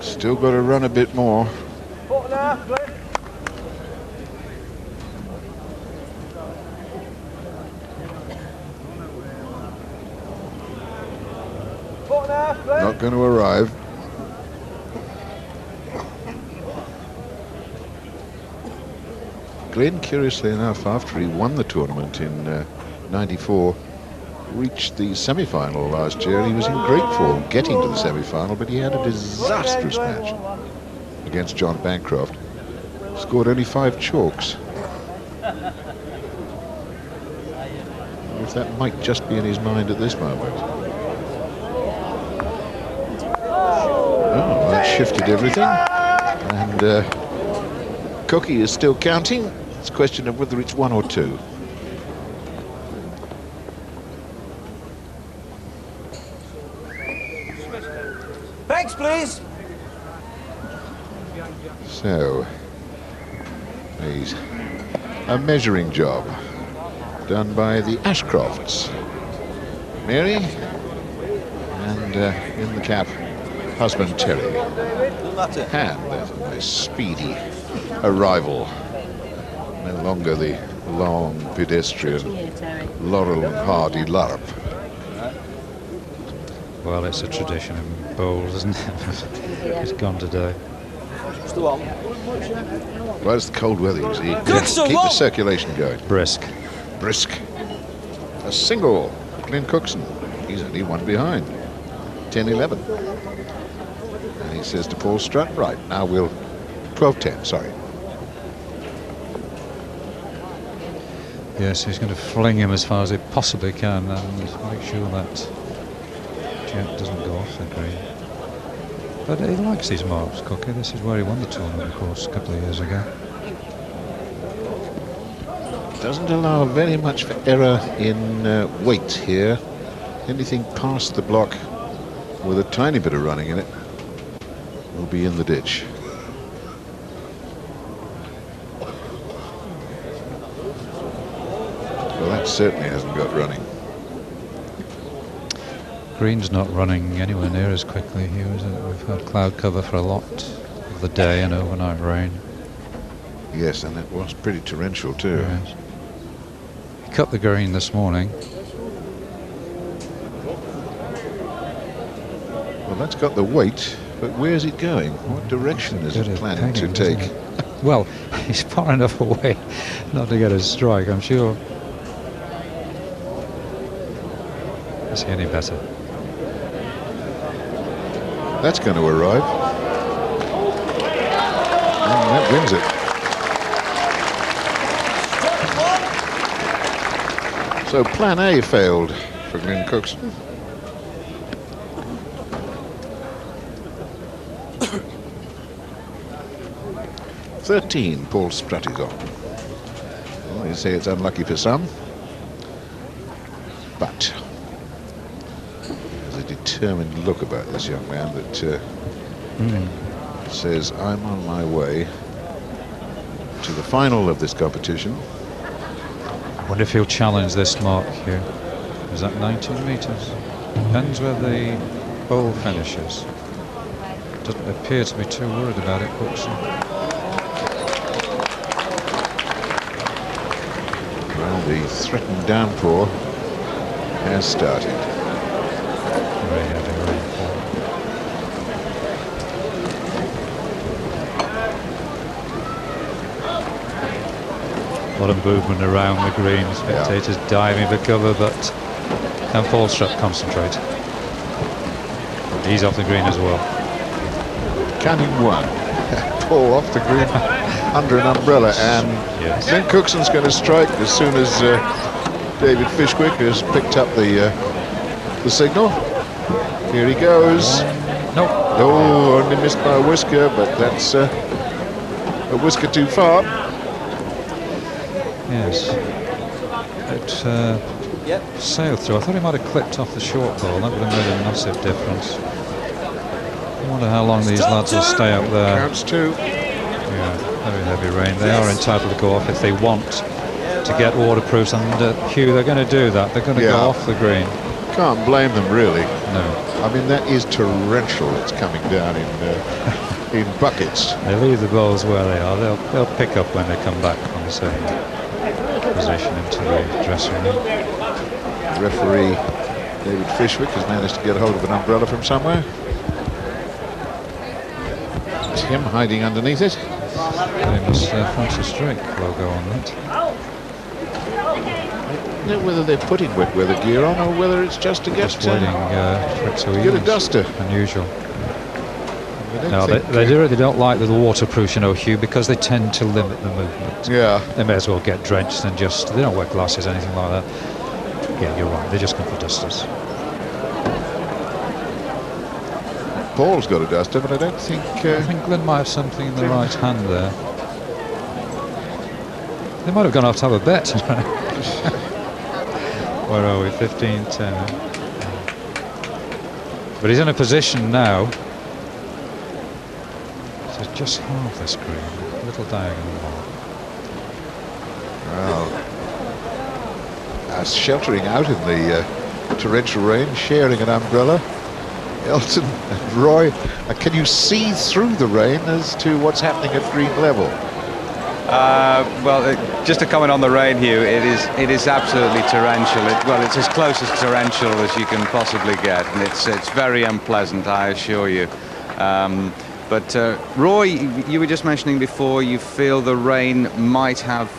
Still got to run a bit more. Not going to arrive. Glenn, curiously enough, after he won the tournament in '94, reached the semi-final last year. He was in great form getting to the semi-final, but he had a disastrous match against John Bancroft. Scored only 5 chalks. If that might just be in his mind at this moment. Oh, that shifted everything. And Cookie is still counting. It's a question of whether it's 1 or 2. Thanks, please. So, he's a measuring job done by the Ashcrofts. Mary, and in the cap, husband Terry. And there's a nice speedy arrival. No longer the long pedestrian Laurel and Hardy larp. Well, it's a tradition in bowls, isn't it? It's gone today. Well, it's the cold weather, you see. Yes, keep the circulation going. Brisk. Brisk. A single. Glenn Cookson. He's only 1 behind. 10-11. And he says to P.Strutt, right, now we'll... 12-10, sorry. Yes, he's going to fling him as far as he possibly can and make sure that Jet doesn't go off the green. But he likes these marks, Cookie. This is where he won the tournament, of course, a couple of years ago. Doesn't allow very much for error in weight here. Anything past the block with a tiny bit of running in it will be in the ditch. Well, that certainly hasn't got running. Green's not running anywhere near as quickly here, is it? We've had cloud cover for a lot of the day and overnight rain. Yes, and it was pretty torrential too. Yes. He cut the green this morning. Well, that's got the weight, but where's it going? What direction is it planning to take? Well, he's far enough away not to get a strike, I'm sure. Is he any better? That's going to arrive. And that wins it. So plan A failed for Glenn Cookson. (13) P.Strutt is on. Well, you say it's unlucky for some, but there's a determined look about this young man that says, I'm on my way to the final of this competition. I wonder if he'll challenge this mark here. Is that 19 metres? Depends where the bowl finishes. Doesn't appear to be too worried about it, Cookson. Well, the threatened downpour has started. Very heavy rainfall. A lot of movement around the green. Spectators diving for cover, but can P.Strutt concentrate? He's off the green as well. cunning one. Paul off the green under an umbrella, and then Cookson's going to strike as soon as David Fishwick has picked up the signal. Here he goes. Nope. Oh, only missed by a whisker, but that's a whisker too far. Yes. It sailed through. I thought he might have clipped off the short ball. That would have made a massive difference. I wonder how long these lads will stay up there. Counts two. Yeah, very heavy rain. They are entitled to go off if they want to get waterproofs, and Hugh, they're going to do that. They're going to go off the green. Can't blame them, really. No. I mean, that is torrential. It's coming down in buckets. They leave the balls where they are. They'll pick up when they come back from the same position into the dressing room. Referee David Fishwick has managed to get hold of an umbrella from somewhere. It's him hiding underneath it. Famous Francis Drake logo on that. I don't know whether they're putting wet weather gear on or whether it's just to get waiting for it to get a duster. Unusual. No, they really don't like the waterproof, you know, Hugh, because they tend to limit the movement. Yeah. They may as well get drenched and just, they don't wear glasses, anything like that. Yeah, you're right, they just come for dusters. Paul's got a duster, but I don't think... I think Glyn might have something in the right hand there. They might have gone off to have a bet. Where are we? 15-10. But he's in a position now. So just half the screen, a little diagonal ball. Well, sheltering out in the torrential rain, sharing an umbrella. Elton and Roy, can you see through the rain as to what's happening at green level? Well, just to comment on the rain, Hugh, it is absolutely torrential. It's as close as torrential as you can possibly get, and it's very unpleasant, I assure you. But Roy, you were just mentioning before, you feel the rain might have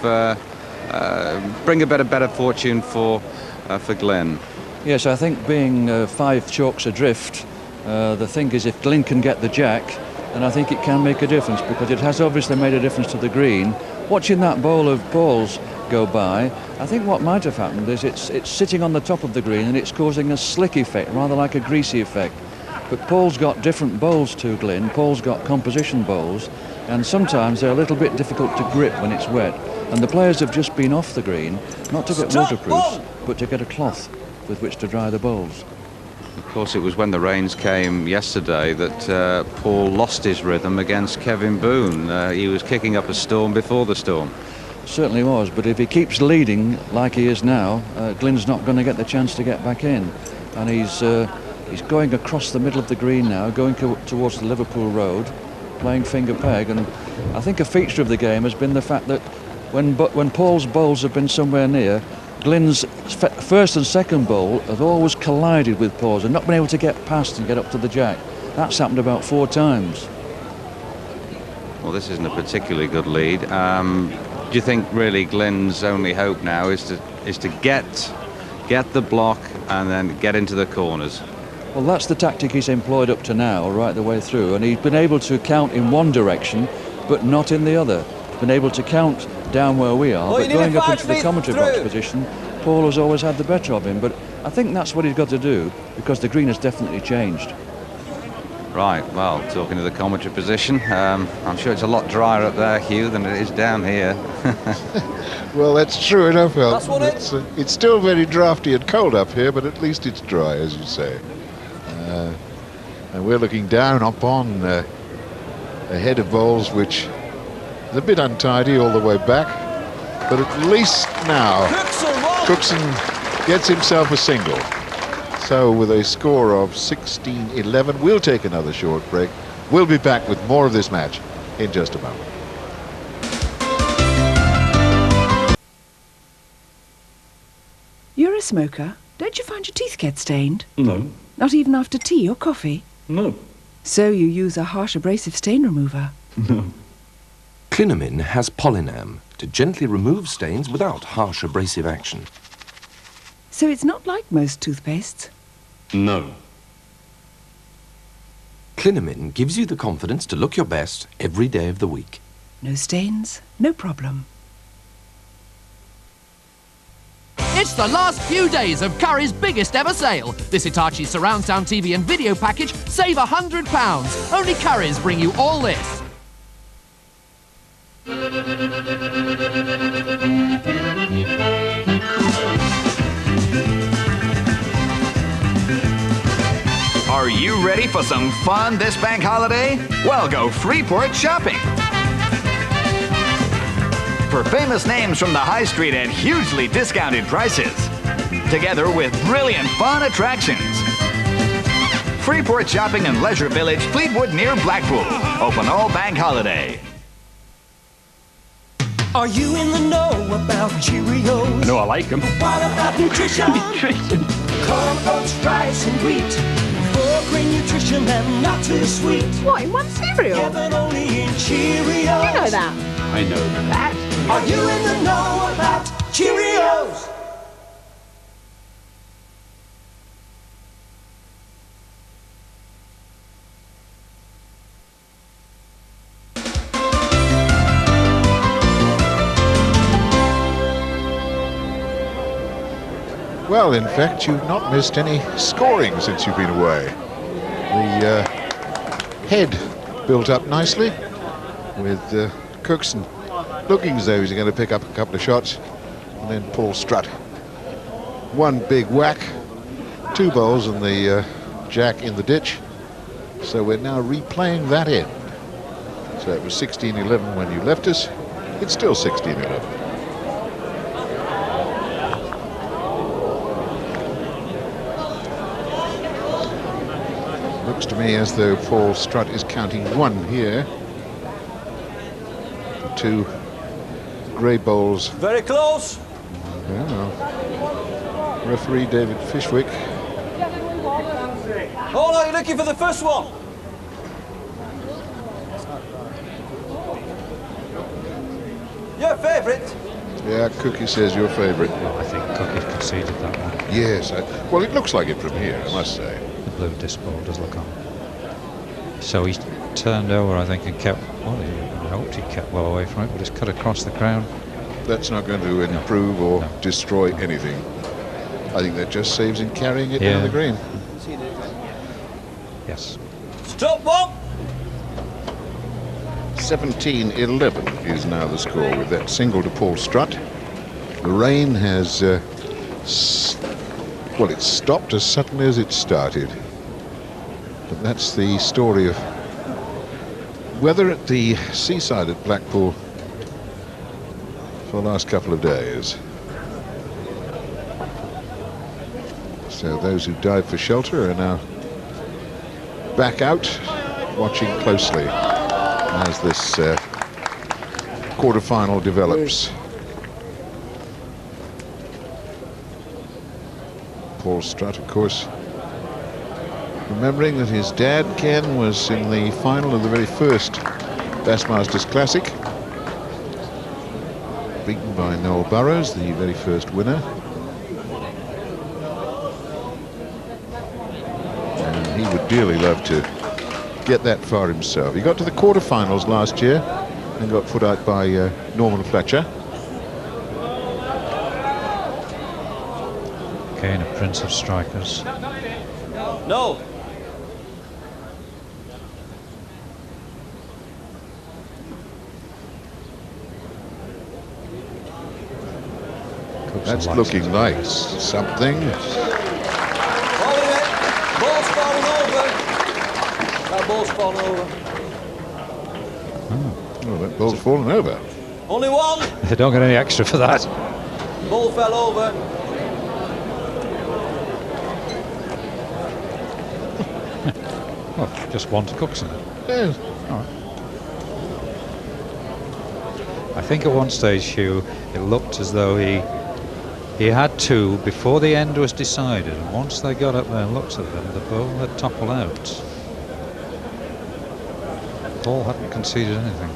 bring a bit of better fortune for Glyn. Yes, I think being 5 chalks adrift, the thing is if Glyn can get the jack, then I think it can make a difference, because it has obviously made a difference to the green. Watching that bowl of balls go by, I think what might have happened is it's sitting on the top of the green and it's causing a slick effect, rather like a greasy effect. But Paul's got different bowls to Glyn. Paul's got composition bowls, and sometimes they're a little bit difficult to grip when it's wet. And the players have just been off the green, not to get waterproofs, but to get a cloth with which to dry the bowls. Of course, it was when the rains came yesterday that Paul lost his rhythm against Kevin Boone. He was kicking up a storm before the storm. Certainly was, but if he keeps leading like he is now, Glyn's not going to get the chance to get back in. And he's going across the middle of the green now, going towards the Liverpool Road, playing finger peg. And I think a feature of the game has been the fact that when Paul's bowls have been somewhere near, Glyn's first and second bowl have always collided with Paul's and not been able to get past and get up to the jack. That's happened about 4 times. Well, this isn't a particularly good lead. Do you think really Glyn's only hope now is to get the block and then get into the corners? Well, that's the tactic he's employed up to now, right the way through, and he's been able to count in one direction, but not in the other. Been able to count down where we are, but going up into the commentary box position, Paul has always had the better of him. But I think that's what he's got to do, because the green has definitely changed. Right, well, talking to the commentary position, I'm sure it's a lot drier up there, Hugh, than it is down here. Well, that's true enough, Elton. It's still very drafty and cold up here, but at least it's dry, as you say. And we're looking down upon a head of bowls which is a bit untidy all the way back, but at least now Cookson gets himself a single. So with a score of 16-11, we'll take another short break. We'll be back with more of this match in just a moment. You're a smoker. Don't you find your teeth get stained? No. Not even after tea or coffee? No. So you use a harsh abrasive stain remover? No. Clinamin has Polynam to gently remove stains without harsh abrasive action. So it's not like most toothpastes? No. Clinamin gives you the confidence to look your best every day of the week. No stains, no problem. It's the last few days of Curry's biggest ever sale. This Hitachi surround sound TV and video package, save £100. Only Curry's bring you all this. Are you ready for some fun this bank holiday? Well, go Freeport shopping. For famous names from the high street at hugely discounted prices, together with brilliant fun attractions. Freeport Shopping and Leisure Village, Fleetwood near Blackpool. Open all bank holiday. Are you in the know about Cheerios? No, I like them. What about nutrition? Nutrition. Corn, oats, rice and wheat. For great nutrition and not too sweet. What, in one cereal? Heaven only in Cheerios. You know that? I know that. Are you in the know about Cheerios? Well, in fact, you've not missed any scoring since you've been away. The head built up nicely with Cookson looking as though he's going to pick up a couple of shots, and then P.Strutt. One big whack, 2 bowls and the jack in the ditch. So we're now replaying that end. So it was 16-11 when you left us. It's still 16-11. Looks to me as though P.Strutt is counting 1 here. 2 grey bowls. Very close. Yeah. Referee David Fishwick. Oh no, you're looking for the first one. Your favourite? Yeah, Cookie says your favourite. Well, I think Cookie conceded that one. Yes, well, it looks like it from here, I must say. The blue disc ball does look on. So he's turned over, I think, and kept, well, I hoped he kept well away from it, but it's cut across the crown. That's not going to improve or destroy anything. I think that just saves him carrying it down the green. Yes. Stop one. 17-11 is now the score with that single to P.Strutt. The rain has, well, it's stopped as suddenly as it started. But that's the story of weather at the seaside at Blackpool for the last couple of days. So those who dive for shelter are now back out, watching closely as this quarter-final develops. P.Strutt, of course, remembering that his dad, Ken, was in the final of the very first Bassmasters Classic, beaten by Noel Burrows, the very first winner. And he would dearly love to get that far himself. He got to the quarterfinals last year and got put out by Norman Fletcher. Again, a prince of strikers. No. That's looking like something. Ball's falling over. That ball's falling over. Oh, that ball's fallen over. Only one. They don't get any extra for that. Ball fell over. Well, just one to Cookson. Yes. All right. I think at one stage, Hugh, it looked as though he had 2 before the end was decided, and once they got up there and looked at them, the ball had toppled out. Paul hadn't conceded anything.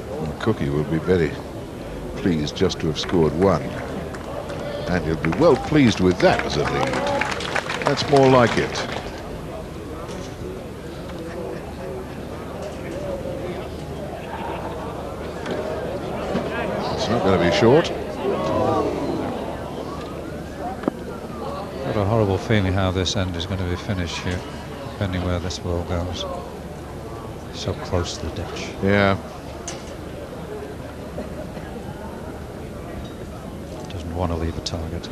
Well, Cookie will be very pleased just to have scored 1. And he'll be well pleased with that as a lead. That's more like it. It's not going to be short. Got a horrible feeling how this end is going to be finished here, depending where this ball goes. So close to the ditch. Yeah. Doesn't want to leave a target.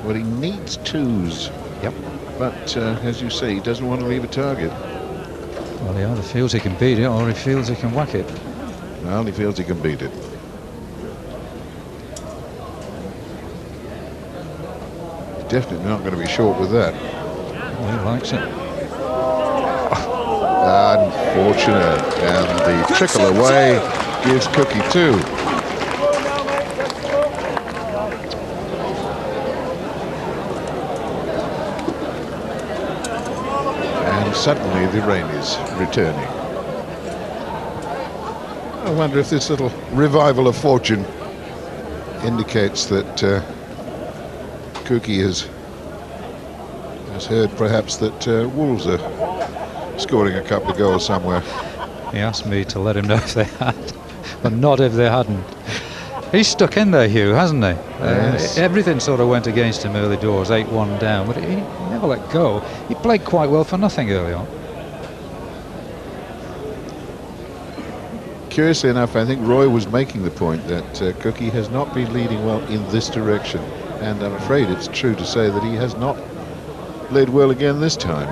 Well, he needs twos. Yep. But as you say, he doesn't want to leave a target. Well, he either feels he can beat it or he feels he can whack it. Well, he feels he can beat it. He's definitely not going to be short with that. Well, he likes it. Unfortunate. And the trickle away gives Cookie 2. Suddenly the rain is returning. I wonder if this little revival of fortune indicates that Cookie has heard perhaps that Wolves are scoring a couple of goals somewhere. He asked me to let him know if they had, but not if they hadn't. He's stuck in there, Hugh, hasn't he? Yes. Everything sort of went against him early doors, 8-1 down, but he never let go. He played quite well for nothing early on. Curiously enough, I think Roy was making the point that Cookie has not been leading well in this direction, and I'm afraid it's true to say that he has not led well again this time.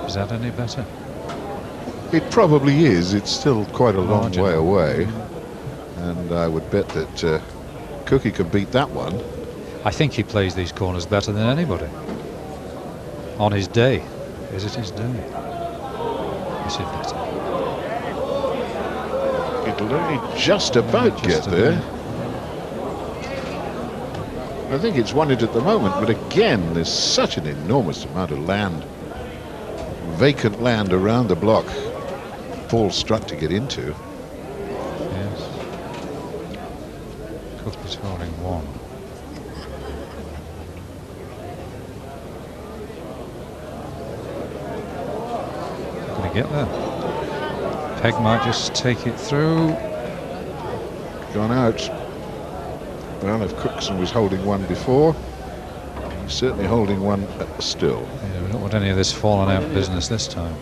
Is that any better? It probably is. It's still quite a long way away. And I would bet that Cookie can beat that one. I think he plays these corners better than anybody. On his day. Is it his day? Is it better? It'll only just about get there. I think it's won it at the moment, but again, there's such an enormous amount of land, vacant land around the block. P.Strutt to get into. Cookie's holding 1. Gonna get there. Peg might just take it through. Gone out. Well, if Cookson was holding 1 before, he's certainly holding 1 still. Yeah, we don't want any of this falling out business this time.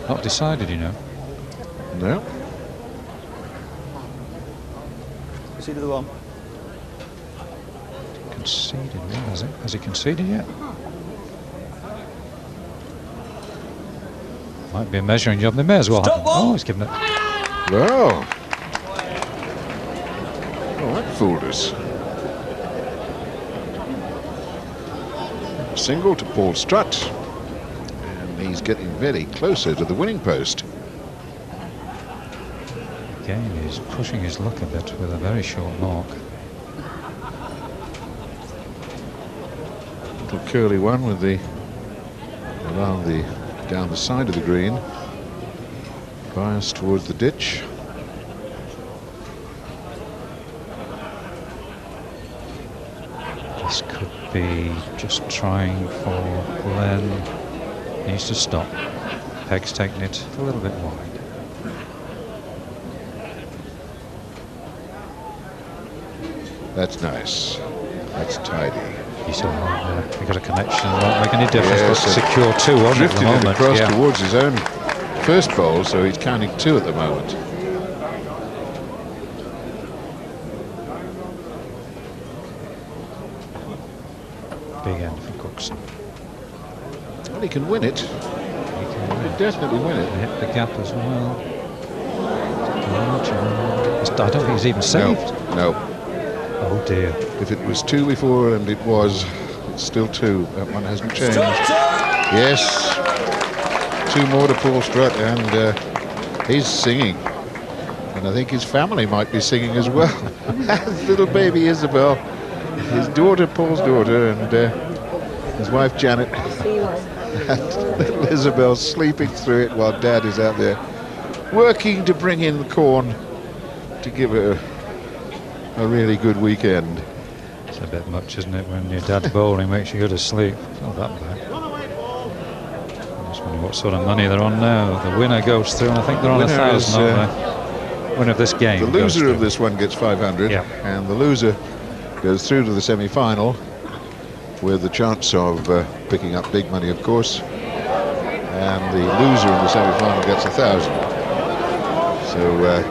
Not decided, you know. No. Conceded the 1. Conceded, yeah, has it? Has he conceded yet? Might be a measuring job. They may as well have. Oh, he's given it. Well. Oh, that fooled us. Single to P.Strutt. He's getting very closer to the winning post. Again, he's pushing his luck a bit with a very short mark. Little curly one with the down the side of the green, bias towards the ditch. This could be just trying for Glenn. Needs to stop. Peg's taking it a little bit wide. That's nice. That's tidy. He's all right there. He got a connection. Won't make any difference. Yes, But secure 2 on at drifted the it moment. across Yeah. towards his own first bowl, so he's counting 2 at the moment. Big end for Cookson. Well, he can win it. He can definitely win it. Hit the gap as well. I don't think he's even saved. No. Oh dear. If it was 2 before, and it's still 2. That one hasn't changed. Yes. 2 more to P.Strutt, and he's singing. And I think his family might be singing as well. Little baby Isabel, his daughter, Paul's daughter, and his wife Janet. And little Isabel sleeping through it while Dad is out there working to bring in the corn to give her a really good weekend. It's a bit much, isn't it, when your dad's bowling makes you go to sleep? It's not that bad. I just wonder what sort of money they're on now. The winner goes through, and I think they're on 1,000, aren't they? Winner of this game. The loser of this one gets 500, and the loser goes through to the semi-final with the chance of picking up big money, of course. And the loser in the semi-final gets 1,000. So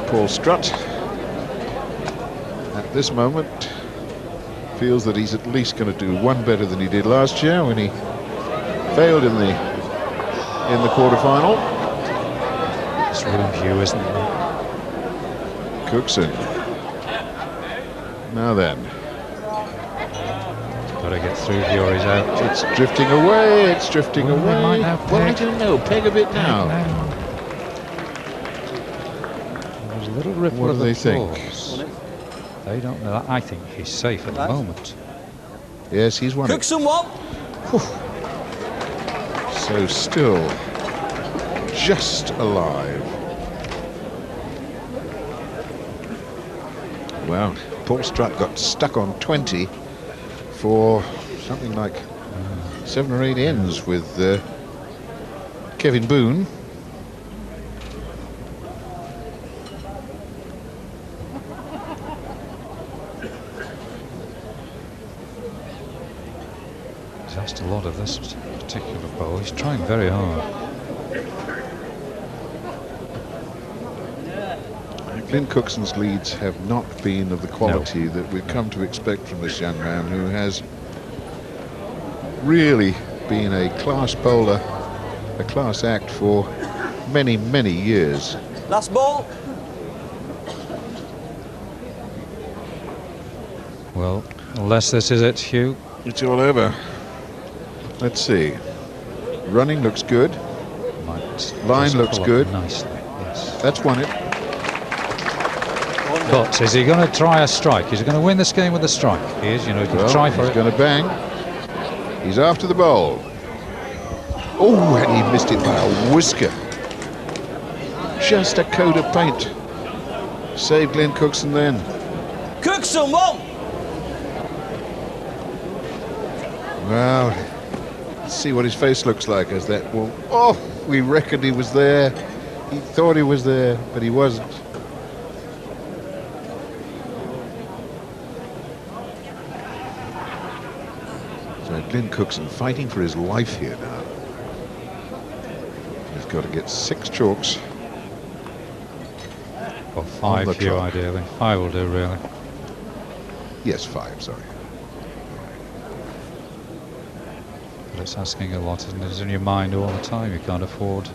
P.Strutt at this moment feels that he's at least going to do one better than he did last year when he failed in the quarter-final. It's room view, isn't it? Cookson. Now then. Got to get through. Fury's out. It's drifting away. It's drifting away. Well, I don't know. Peg a bit now. There's a little ripple What of do they applause. think? They don't know. I think he's safe at the moment. Yes, he's won it. Cookson one. So still just alive. Well, P.Strutt got stuck on 20 for something like 7 or 8 ends with Kevin Boone. He's asked a lot of this particular bowl. He's trying very hard. Glenn Cookson's leads have not been of the quality that we've come to expect from this young man, who has really been a class bowler, a class act for many, many years. Last ball. Well, unless this is it, Hugh. It's all over. Let's see. Running looks good. Line looks good. Nicely, yes. That's won it. But is he going to try a strike? Is he going to win this game with a strike? He is, you know, he's going to try for it. He's going to bang. He's after the bowl. Oh, and he missed it by a whisker. Just a coat of paint. Save Glenn Cookson then. Cookson one. Well, let's see what his face looks like as that ball. Oh, we reckoned he was there. He thought he was there, but he wasn't. Glenn Cookson fighting for his life here now. He's got to get 6 chalks. Well, 5 for you, ideally. 5 will do, really. Yes, 5, sorry. But it's asking a lot, isn't it? It's in your mind all the time. You can't afford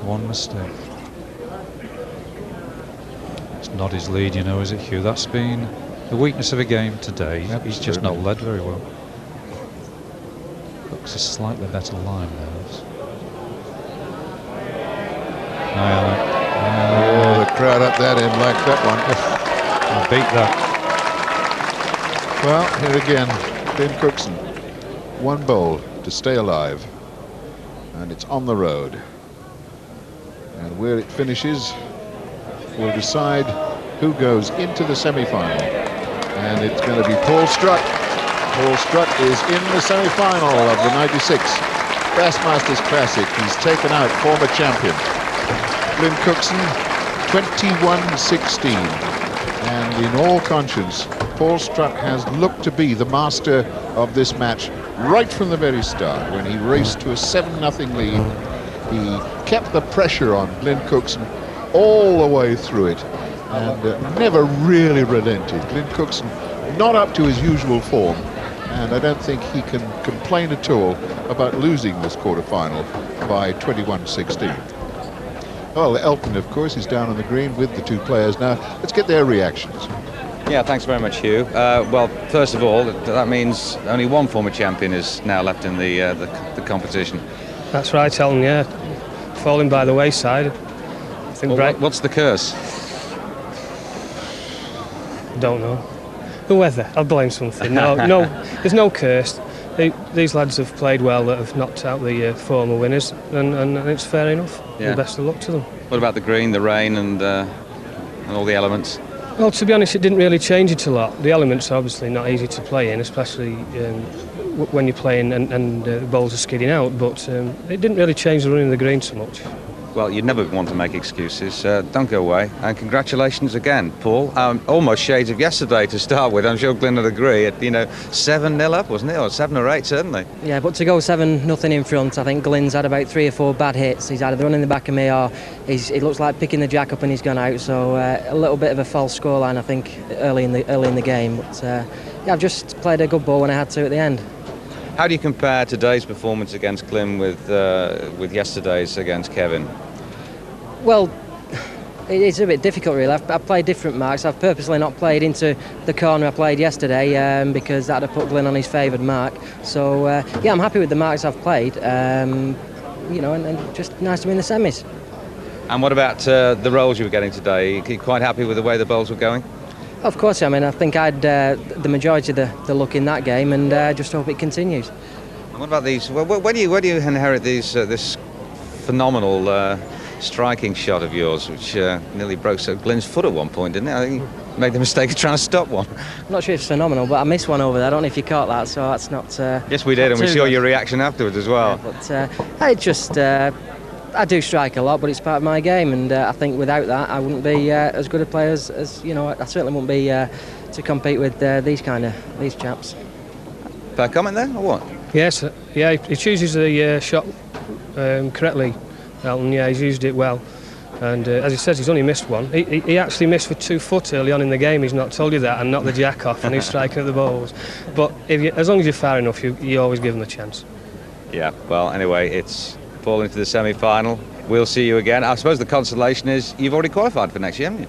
one mistake. It's not his lead, you know, is it, Hugh? That's been the weakness of a game today. Absolutely. He's just not led very well. Looks a slightly better line now. Oh, the crowd up that end liked that one. I beat that. Well, here again, Glenn Cookson. 1 bowl to stay alive. And it's on the road. And where it finishes will decide who goes into the semi-final. And it's going to be P.Strutt. P.Strutt is in the semi-final of the 96 Bassmasters Classic. He's taken out former champion Glenn Cookson, 21-16. And in all conscience, P.Strutt has looked to be the master of this match right from the very start. When he raced to a 7-0 lead, he kept the pressure on Glenn Cookson all the way through it and never really relented. Glenn Cookson not up to his usual form, and I don't think he can complain at all about losing this quarter-final by 21-16. Well, Elton, of course, is down on the green with the 2 players now. Let's get their reactions. Yeah, thanks very much, Hugh. Well, first of all, that means only 1 former champion is now left in the competition. That's right, Elton, yeah. Falling by the wayside. I think what's the curse? Don't know. The weather. I'll blame something. No, there's no curse. These lads have played well that have knocked out the former winners, and it's fair enough. Yeah. Best of luck to them. What about the green, the rain, and and all the elements? Well, to be honest, it didn't really change it a lot. The elements are obviously not easy to play in, especially when you're playing and the balls are skidding out, but it didn't really change the running of the green so much. Well, you'd never want to make excuses. Don't go away. And congratulations again, Paul. Almost shades of yesterday to start with. I'm sure Glyn would agree. 7-0 up, wasn't it? Or 7 or 8, certainly. Yeah, but to go 7-0 in front, I think Glyn's had about 3 or 4 bad hits. He's either run in the back of me or it looks like picking the jack up and he's gone out. So a little bit of a false scoreline, I think, early in the game. But yeah, I've just played a good ball when I had to at the end. How do you compare today's performance against Glyn with yesterday's against Kevin? Well, it's a bit difficult really. I've played different marks. I've purposely not played into the corner I played yesterday because that'd have put Glyn on his favoured mark. So yeah, I'm happy with the marks I've played. And just nice to be in the semis. And what about the rolls you were getting today? Are you quite happy with the way the bowls were going? Of course, I mean, I think I had the majority of the luck in that game, and just hope it continues. And what about these? Where do you inherit these? This phenomenal striking shot of yours, which nearly broke Glyn's foot at one point, didn't it? I think he made the mistake of trying to stop one. I'm not sure if it's phenomenal, but I missed one over there. I don't know if you caught that, so that's not. Yes, we did, and we saw your reaction afterwards as well. Yeah, but I do strike a lot, but it's part of my game, and I think without that, I wouldn't be as good a player as I certainly wouldn't be to compete with these chaps. Fair comment there, or what? Yes, yeah, he chooses the shot correctly, Elton. Yeah, he's used it well, and as he says, he's only missed one. He actually missed with 2 foot early on in the game. He's not told you that, and knocked the jack off, and he's striking at the balls. But as long as you're far enough, you always give him a chance. Yeah. Well, anyway, it's fall into the semi-final. We'll see you again. I suppose the consolation is you've already qualified for next year, haven't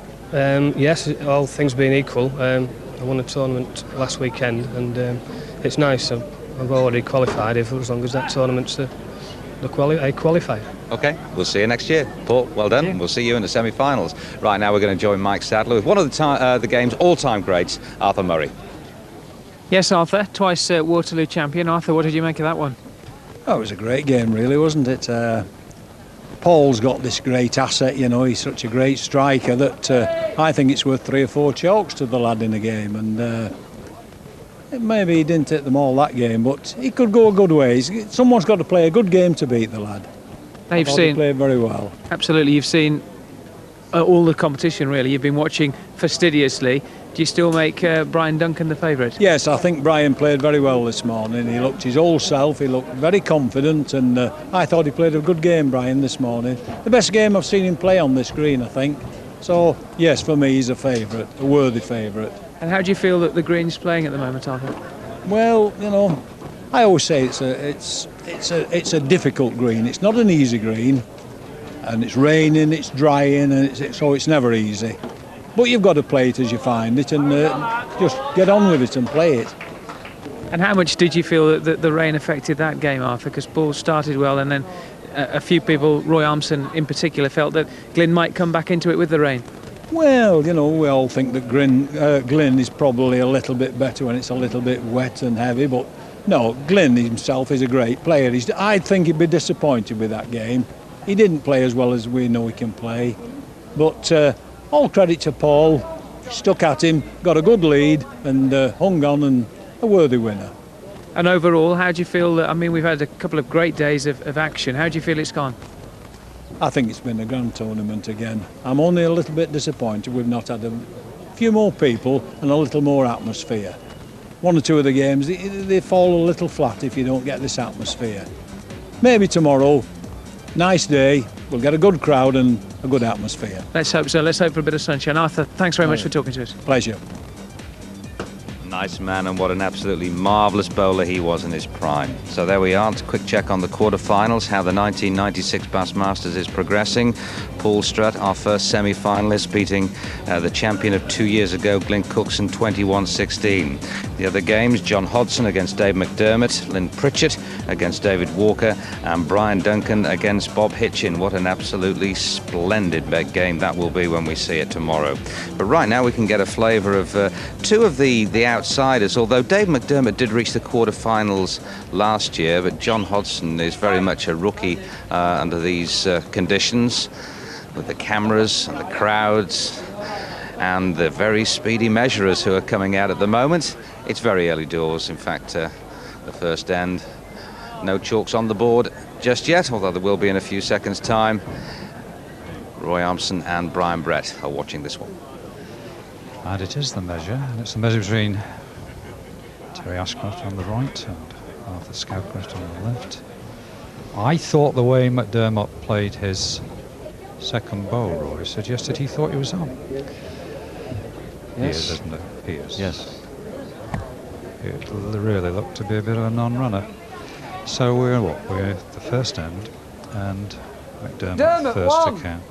you? Yes, all things being equal. I won a tournament last weekend, and it's nice. I've already qualified as long as that tournament's a qualifier. Okay, we'll see you next year. Paul, well done. We'll see you in the semi-finals. Right now we're going to join Mike Sadler with one of the game's all-time greats, Arthur Murray. Yes, Arthur, twice Waterloo champion. Arthur, what did you make of that one? Oh, it was a great game, really, wasn't it? Paul's got this great asset, he's such a great striker that I think it's worth 3 or 4 chalks to the lad in the game. And maybe he didn't hit them all that game, but he could go a good way. Someone's got to play a good game to beat the lad. Now you've seen, he played very well. Absolutely, you've seen all the competition, really. You've been watching fastidiously. Do you still make Brian Duncan the favourite? Yes, I think Brian played very well this morning. He looked his old self, he looked very confident, and I thought he played a good game, Brian, this morning. The best game I've seen him play on this green, I think. So, yes, for me, he's a favourite, a worthy favourite. And how do you feel that the green's playing at the moment, Arthur? Well, I always say it's a difficult green. It's not an easy green, and it's raining, it's drying, and so it's never easy. But you've got to play it as you find it, and just get on with it and play it. And how much did you feel that the rain affected that game, Arthur? Because Paul started well, and then a few people, Roy Armson in particular, felt that Glyn might come back into it with the rain. Well, we all think that Glyn is probably a little bit better when it's a little bit wet and heavy, but no, Glyn himself is a great player. I think he'd be disappointed with that game. He didn't play as well as we know he can play, but all credit to Paul. Stuck at him, got a good lead, and hung on, and a worthy winner. And overall, how do you feel that, we've had a couple of great days of action. How do you feel it's gone? I think it's been a grand tournament again. I'm only a little bit disappointed we've not had a few more people and a little more atmosphere. 1 or 2 of the games, they fall a little flat if you don't get this atmosphere. Maybe tomorrow, nice day, we'll get a good crowd and a good atmosphere. Let's hope so. Let's hope for a bit of sunshine. Arthur, thanks very much for talking to us. Pleasure. Nice man, and what an absolutely marvellous bowler he was in his prime. So there we are. It's a quick check on the quarter-finals, how the 1996 Bass Masters is progressing. P.Strutt, our first semi-finalist, beating the champion of 2 years ago, G.Cookson, 21-16. The other games, J.Hodson against D.McDermott, L.Pritchatt against David Walker, and Brian Duncan against Bob Hitchin. What an absolutely splendid game that will be when we see it tomorrow. But right now we can get a flavour of 2 of the outsiders, although Dave McDermott did reach the quarter-finals last year, but J.Hodson is very much a rookie under these conditions, with the cameras and the crowds. and the very speedy measurers who are coming out at the moment. It's very early doors, in fact, the first end. No chalks on the board just yet, although there will be in a few seconds' time. Roy Armson and Brian Brett are watching this one. And it is the measure, and it's the measure between Terry Ashcroft on the right and Arthur Scoutcroft on the left. I thought the way McDermott played his second bowl, Roy, suggested he thought he was on. Yes. He is, isn't it? He is. Yes. It really looked to be a bit of a non-runner. So we're what? We're the first end, and McDermott first to count.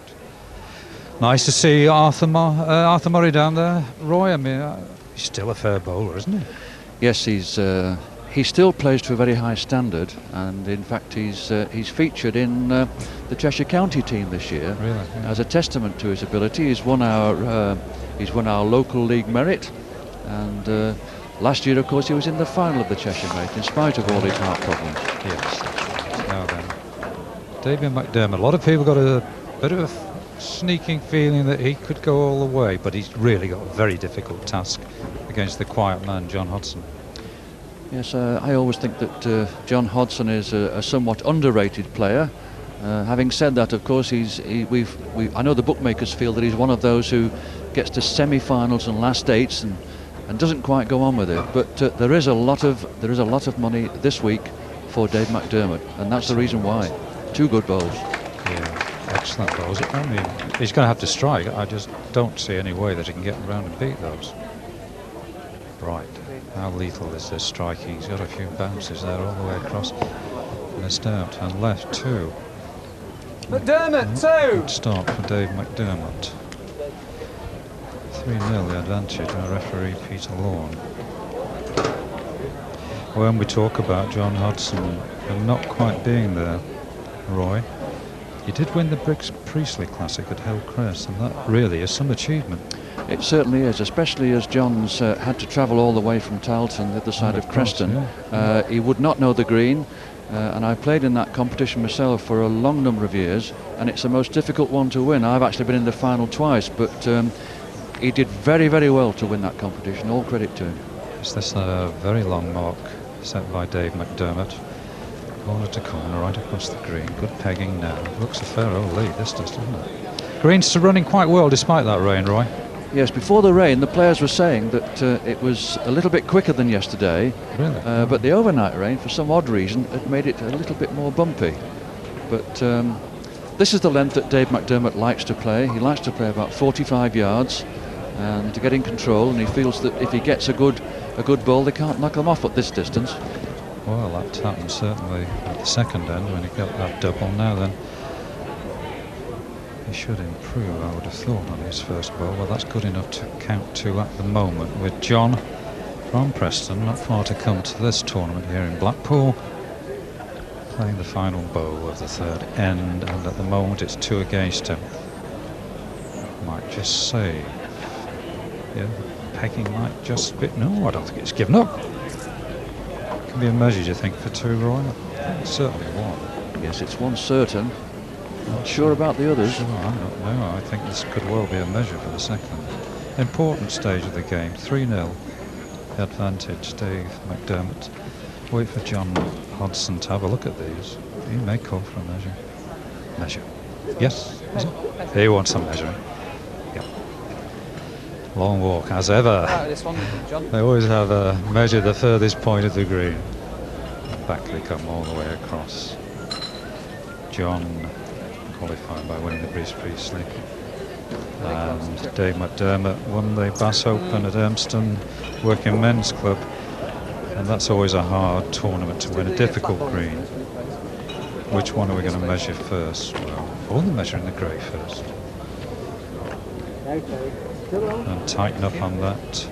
Nice to see Arthur Murray down there. Roy, I mean, he's still a fair bowler, isn't he? Yes, he still plays to a very high standard, and in fact he's featured in the Cheshire County team this year. Really? Yeah. As a testament to his ability. He's won our local league merit, and last year, of course, he was in the final of the Cheshire Merit in spite of all his heart problems. Yes. Now then, David McDermott. A lot of people got a bit of a sneaking feeling that he could go all the way, but he's really got a very difficult task against the quiet man, J.Hodson. Yes, I always think that J.Hodson is a somewhat underrated player. Having said that, of course, I know the bookmakers feel that he's one of those who gets to semi-finals and last eights and doesn't quite go on with it. But there is a lot of money this week for Dave McDermott, and that's the reason why. Two good bowls. Yeah. Excellent bowls. I mean, he's going to have to strike. I just don't see any way that he can get around and beat those. Right. How lethal is this striking? He's got a few bounces there all the way across. Missed out. And left too. McDermott, 2! Good start for Dave McDermott. 3-0 the advantage by referee Peter Lawn. When we talk about J.Hodson and not quite being there, Roy, he did win the Briggs Priestley Classic at Hillcrest, and that really is some achievement. It certainly is, especially as John's had to travel all the way from Tarleton, the other side of Creston. Yeah. He would not know the green, and I played in that competition myself for a long number of years, and it's the most difficult one to win. I've actually been in the final twice, but he did very, very well to win that competition. All credit to him. Is this a very long mark set by Dave McDermott? Corner to corner, right across the green. Good pegging now. Looks a fair old lead, this does, doesn't it? Green's running quite well despite that rain, Roy. Yes, before the rain, the players were saying that it was a little bit quicker than yesterday. Really? But the overnight rain, for some odd reason, had made it a little bit more bumpy. But this is the length that Dave McDermott likes to play. He likes to play about 45 yards and to get in control, and he feels that if he gets a good ball, they can't knock him off at this distance. Well, that happened certainly at the second end when he got that double. Now then, he should improve, I would have thought, on his first ball. Well, that's good enough to count to at the moment, with John from Preston, not far to come to this tournament here in Blackpool, playing the final bowl of the third end, and at the moment it's 2 against him. Might just save. Yeah, pegging might just be... No, I don't think it's given up. Can be a measure, do you think, for 2, Roy? Certainly one. Yes, it's one certain. Not sure about the others. Sure, no, I think this could well be a measure for the second. Important stage of the game. 3-0 advantage. Dave McDermott. Wait for J.Hodson to have a look at these. He may call for a measure. Measure. Yes. Is it? He wants some measuring. Yeah. Long walk as ever. This one, John. They always have measured the furthest point of the green. Back they come all the way across. John qualified by winning the Briggs Priestley. And Dave McDermott won the Bass Open at Elmston Working Men's Club. And that's always a hard tournament to win, a difficult green. Which one are we going to measure first? Well, all the measuring the grey first. And tighten up on that.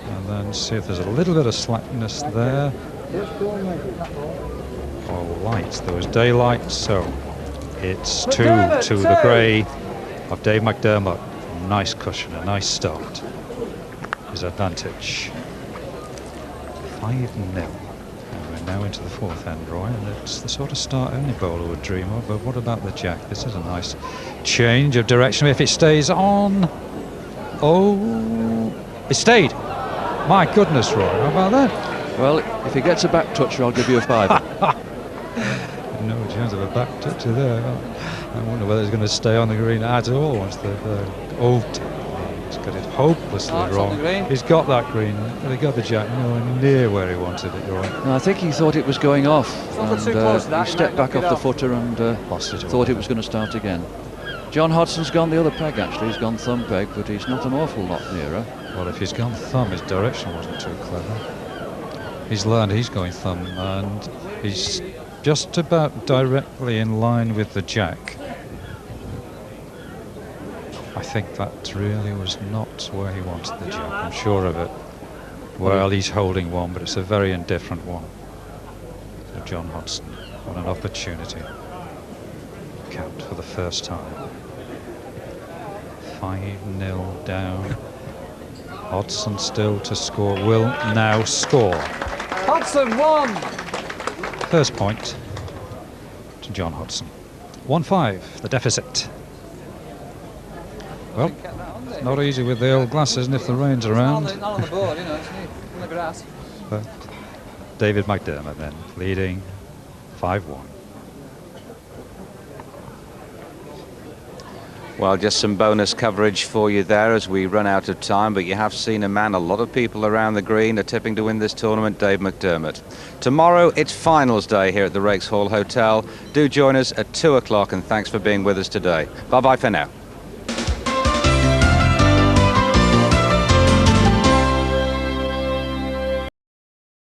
And then see if there's a little bit of slackness there. Oh, light. There was daylight, so it's 2 to the grey of Dave McDermott. Nice cushion, a nice start. His advantage. 5-0. And we're now into the fourth end, Roy, and it's the sort of start any bowler would dream of. But what about the jack? This is a nice change of direction if it stays on. Oh, he stayed. My goodness, Roy, how about that? Well, if he gets a back toucher, I'll give you a fiver. No chance of a back toucher there. I wonder whether he's going to stay on the green at all once they've... he's got it hopelessly wrong. He's got that green, but he got the jack nowhere near where he wanted it, Roy. No, I think he thought it was going off, and he stepped back off the footer and thought it was going to start again. J.Hodson's gone the other peg, actually. He's gone thumb peg, but he's not an awful lot nearer. Well, if he's gone thumb, his direction wasn't too clever. He's learned he's going thumb, and he's just about directly in line with the jack. I think that really was not where he wanted the jack, I'm sure of it. Well, he's holding one, but it's a very indifferent one. So J.Hodson, what an opportunity. Count for the first time. 5-0 down. Hodson still to score, will now score. Hodson won! First point to J.Hodson. 1-5, the deficit. Well, it's not easy with the old glasses, and if the rain's around. It's not on the board, you know, it's on the grass. But David McDermott then leading 5-1. Well, just some bonus coverage for you there as we run out of time, but you have seen a man a lot of people around the green are tipping to win this tournament, Dave McDermott. Tomorrow, it's finals day here at the Rakes Hall Hotel. Do join us at 2 o'clock, and thanks for being with us today. Bye-bye for now.